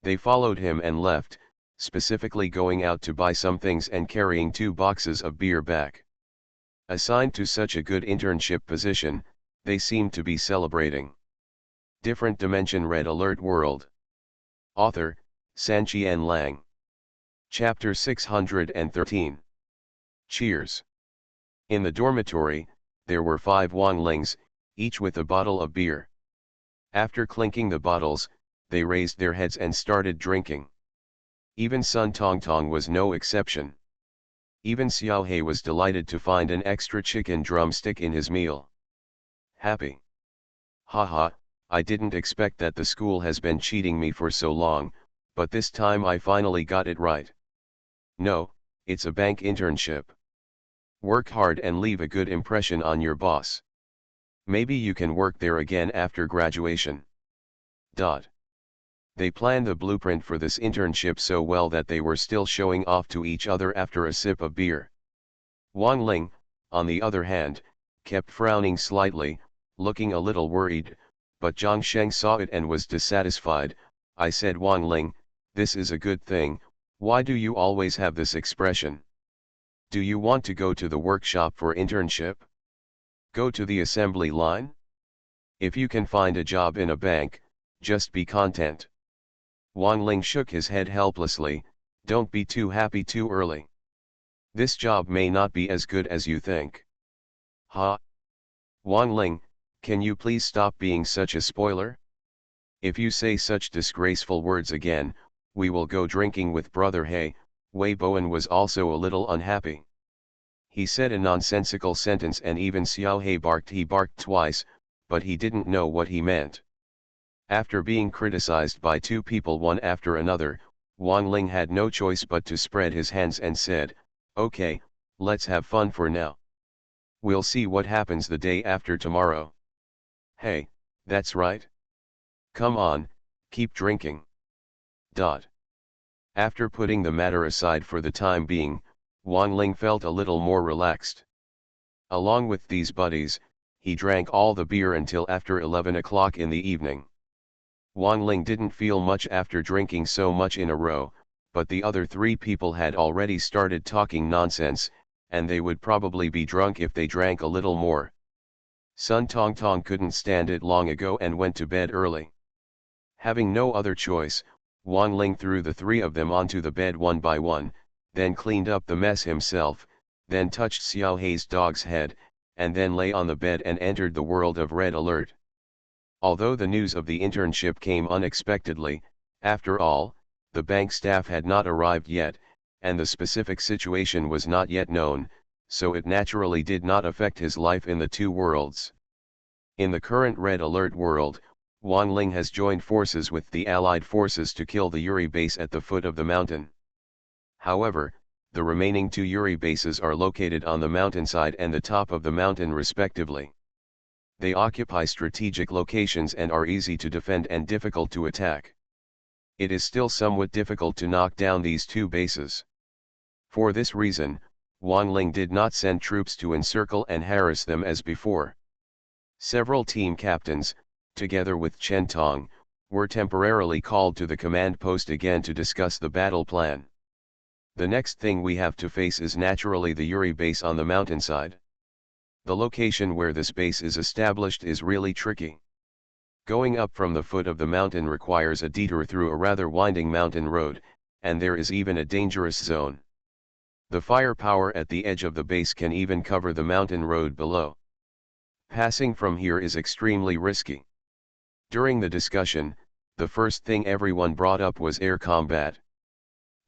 They followed him and left, specifically going out to buy some things and carrying 2 boxes of beer back. Assigned to such a good internship position, they seemed to be celebrating. Different Dimension Red Alert World. Author, Sanqian Lang. Chapter 613. Cheers. In the dormitory, there were 5 Wang Lings, each with a bottle of beer. After clinking the bottles, they raised their heads and started drinking. Even Sun Tongtong was no exception. Even Xiao He was delighted to find an extra chicken drumstick in his meal. Happy. Haha, I didn't expect that the school has been cheating me for so long, but this time I finally got it right. No, it's a bank internship. Work hard and leave a good impression on your boss. Maybe you can work there again after graduation. They planned the blueprint for this internship so well that they were still showing off to each other after a sip of beer. Wang Ling, on the other hand, kept frowning slightly, looking a little worried, but Zhang Sheng saw it and was dissatisfied. I said, "Wang Ling, this is a good thing, why do you always have this expression? Do you want to go to the workshop for internship? Go to the assembly line? If you can find a job in a bank, just be content." Wang Ling shook his head helplessly. "Don't be too happy too early. This job may not be as good as you think." Ha! Wang Ling, can you please stop being such a spoiler? If you say such disgraceful words again, we will go drinking with Brother He. Wei Bowen was also a little unhappy. He said a nonsensical sentence and even Xiao He barked. He barked twice, but he didn't know what he meant. After being criticized by 2 people one after another, Wang Ling had no choice but to spread his hands and said, "Okay, let's have fun for now. We'll see what happens the day after tomorrow." Hey, that's right. Come on, keep drinking. After putting the matter aside for the time being, Wang Ling felt a little more relaxed. Along with these buddies, he drank all the beer until after 11 o'clock in the evening. Wang Ling didn't feel much after drinking so much in a row, but the other 3 people had already started talking nonsense, and they would probably be drunk if they drank a little more. Sun Tongtong couldn't stand it long ago and went to bed early. Having no other choice, Wang Ling threw the 3 of them onto the bed one by one, then cleaned up the mess himself, then touched Xiao He's dog's head, and then lay on the bed and entered the world of Red Alert. Although the news of the internship came unexpectedly, after all, the bank staff had not arrived yet, and the specific situation was not yet known, so it naturally did not affect his life in the 2 worlds. In the current Red Alert world, Wang Ling has joined forces with the Allied forces to kill the Yuri base at the foot of the mountain. However, the remaining 2 Yuri bases are located on the mountainside and the top of the mountain respectively. They occupy strategic locations and are easy to defend and difficult to attack. It is still somewhat difficult to knock down these 2 bases. For this reason, Wang Ling did not send troops to encircle and harass them as before. Several team captains, together with Chen Tong, were temporarily called to the command post again to discuss the battle plan. The next thing we have to face is naturally the Yuri base on the mountainside. The location where this base is established is really tricky. Going up from the foot of the mountain requires a detour through a rather winding mountain road, and there is even a dangerous zone. The firepower at the edge of the base can even cover the mountain road below. Passing from here is extremely risky. During the discussion, the first thing everyone brought up was air combat.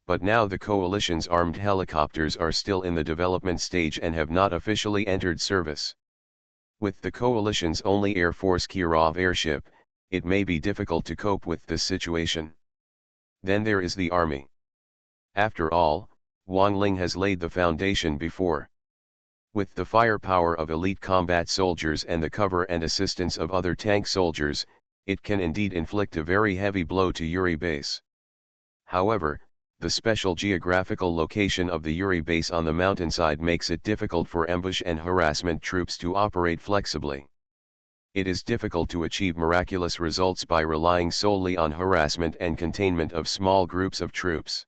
But now the coalition's armed helicopters are still in the development stage and have not officially entered service. With the coalition's only Air Force Kirov airship, it may be difficult to cope with this situation. Then there is the army. After all, Wang Ling has laid the foundation before. With the firepower of elite combat soldiers and the cover and assistance of other tank soldiers, it can indeed inflict a very heavy blow to Yuri base. However, the special geographical location of the Yuri base on the mountainside makes it difficult for ambush and harassment troops to operate flexibly. It is difficult to achieve miraculous results by relying solely on harassment and containment of small groups of troops.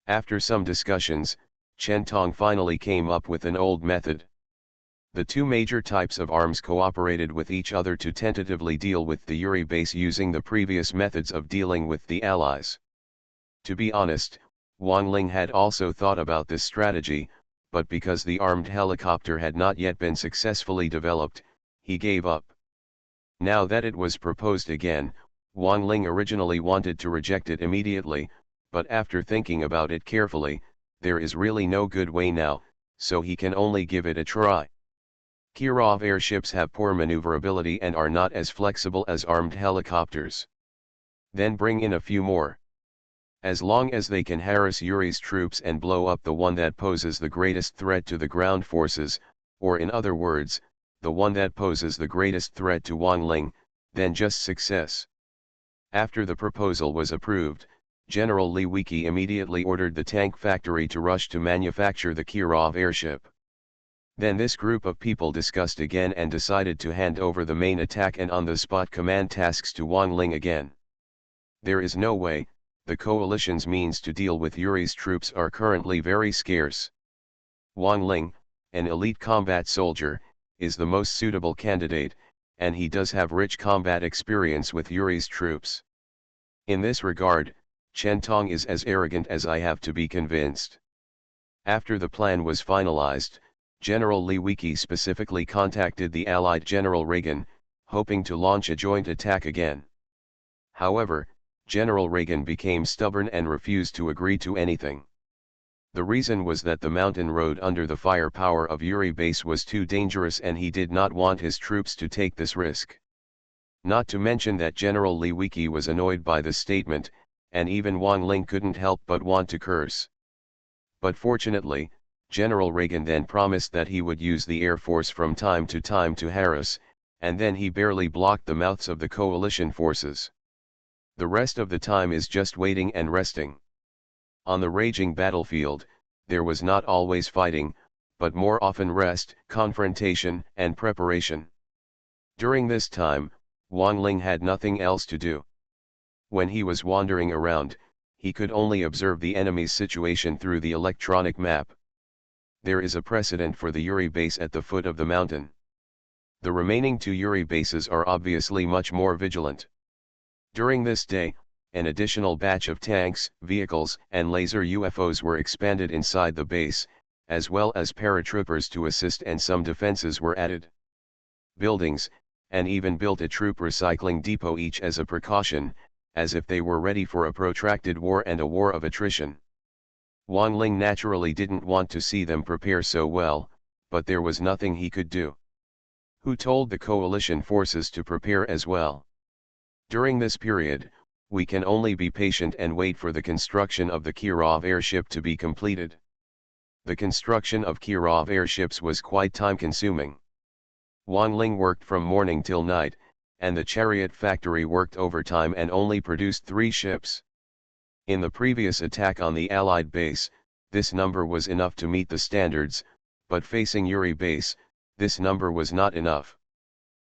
After some discussions, Chen Tong finally came up with an old method. The two major types of arms cooperated with each other to tentatively deal with the Yuri base using the previous methods of dealing with the Allies. To be honest, Wang Ling had also thought about this strategy, but because the armed helicopter had not yet been successfully developed, he gave up. Now that it was proposed again, Wang Ling originally wanted to reject it immediately, but after thinking about it carefully, there is really no good way now, so he can only give it a try. Kirov airships have poor maneuverability and are not as flexible as armed helicopters. Then bring in a few more. As long as they can harass Yuri's troops and blow up the one that poses the greatest threat to the ground forces, or in other words, the one that poses the greatest threat to Wang Ling, then just success. After the proposal was approved, General Li Wiki immediately ordered the tank factory to rush to manufacture the Kirov airship. Then this group of people discussed again and decided to hand over the main attack and on-the-spot command tasks to Wang Ling again. There is no way. The coalition's means to deal with Yuri's troops are currently very scarce. Wang Ling, an elite combat soldier, is the most suitable candidate, and he does have rich combat experience with Yuri's troops. In this regard, Chen Tong is as arrogant as I have to be convinced. After the plan was finalized, General Li Wiki specifically contacted the Allied General Reagan, hoping to launch a joint attack again. However, General Reagan became stubborn and refused to agree to anything. The reason was that the mountain road under the firepower of Yuri base was too dangerous and he did not want his troops to take this risk. Not to mention that General Li Wiki was annoyed by the statement, and even Wang Ling couldn't help but want to curse. But fortunately, General Reagan then promised that he would use the Air Force from time to time to harass, and then he barely blocked the mouths of the coalition forces. The rest of the time is just waiting and resting. On the raging battlefield, there was not always fighting, but more often rest, confrontation, and preparation. During this time, Wang Ling had nothing else to do. When he was wandering around, he could only observe the enemy's situation through the electronic map. There is a precedent for the Yuri base at the foot of the mountain. The remaining two Yuri bases are obviously much more vigilant. During this day, an additional batch of tanks, vehicles, and laser UFOs were expanded inside the base, as well as paratroopers to assist, and some defenses were added. Buildings, and even built a troop recycling depot each as a precaution, as if they were ready for a protracted war and a war of attrition. Wang Ling naturally didn't want to see them prepare so well, but there was nothing he could do. Who told the coalition forces to prepare as well? During this period, we can only be patient and wait for the construction of the Kirov airship to be completed. The construction of Kirov airships was quite time-consuming. Wang Ling worked from morning till night, and the chariot factory worked overtime and only produced 3 ships. In the previous attack on the Allied base, this number was enough to meet the standards, but facing Yuri base, this number was not enough.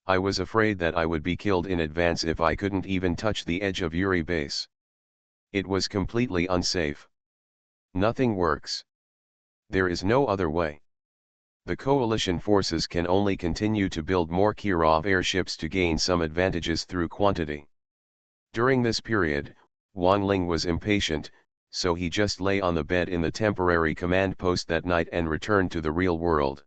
I was afraid that I would be killed in advance if I couldn't even touch the edge of Yuri base. It was completely unsafe. Nothing works. There is no other way. The coalition forces can only continue to build more Kirov airships to gain some advantages through quantity. During this period, Wang Ling was impatient, so he just lay on the bed in the temporary command post that night and returned to the real world.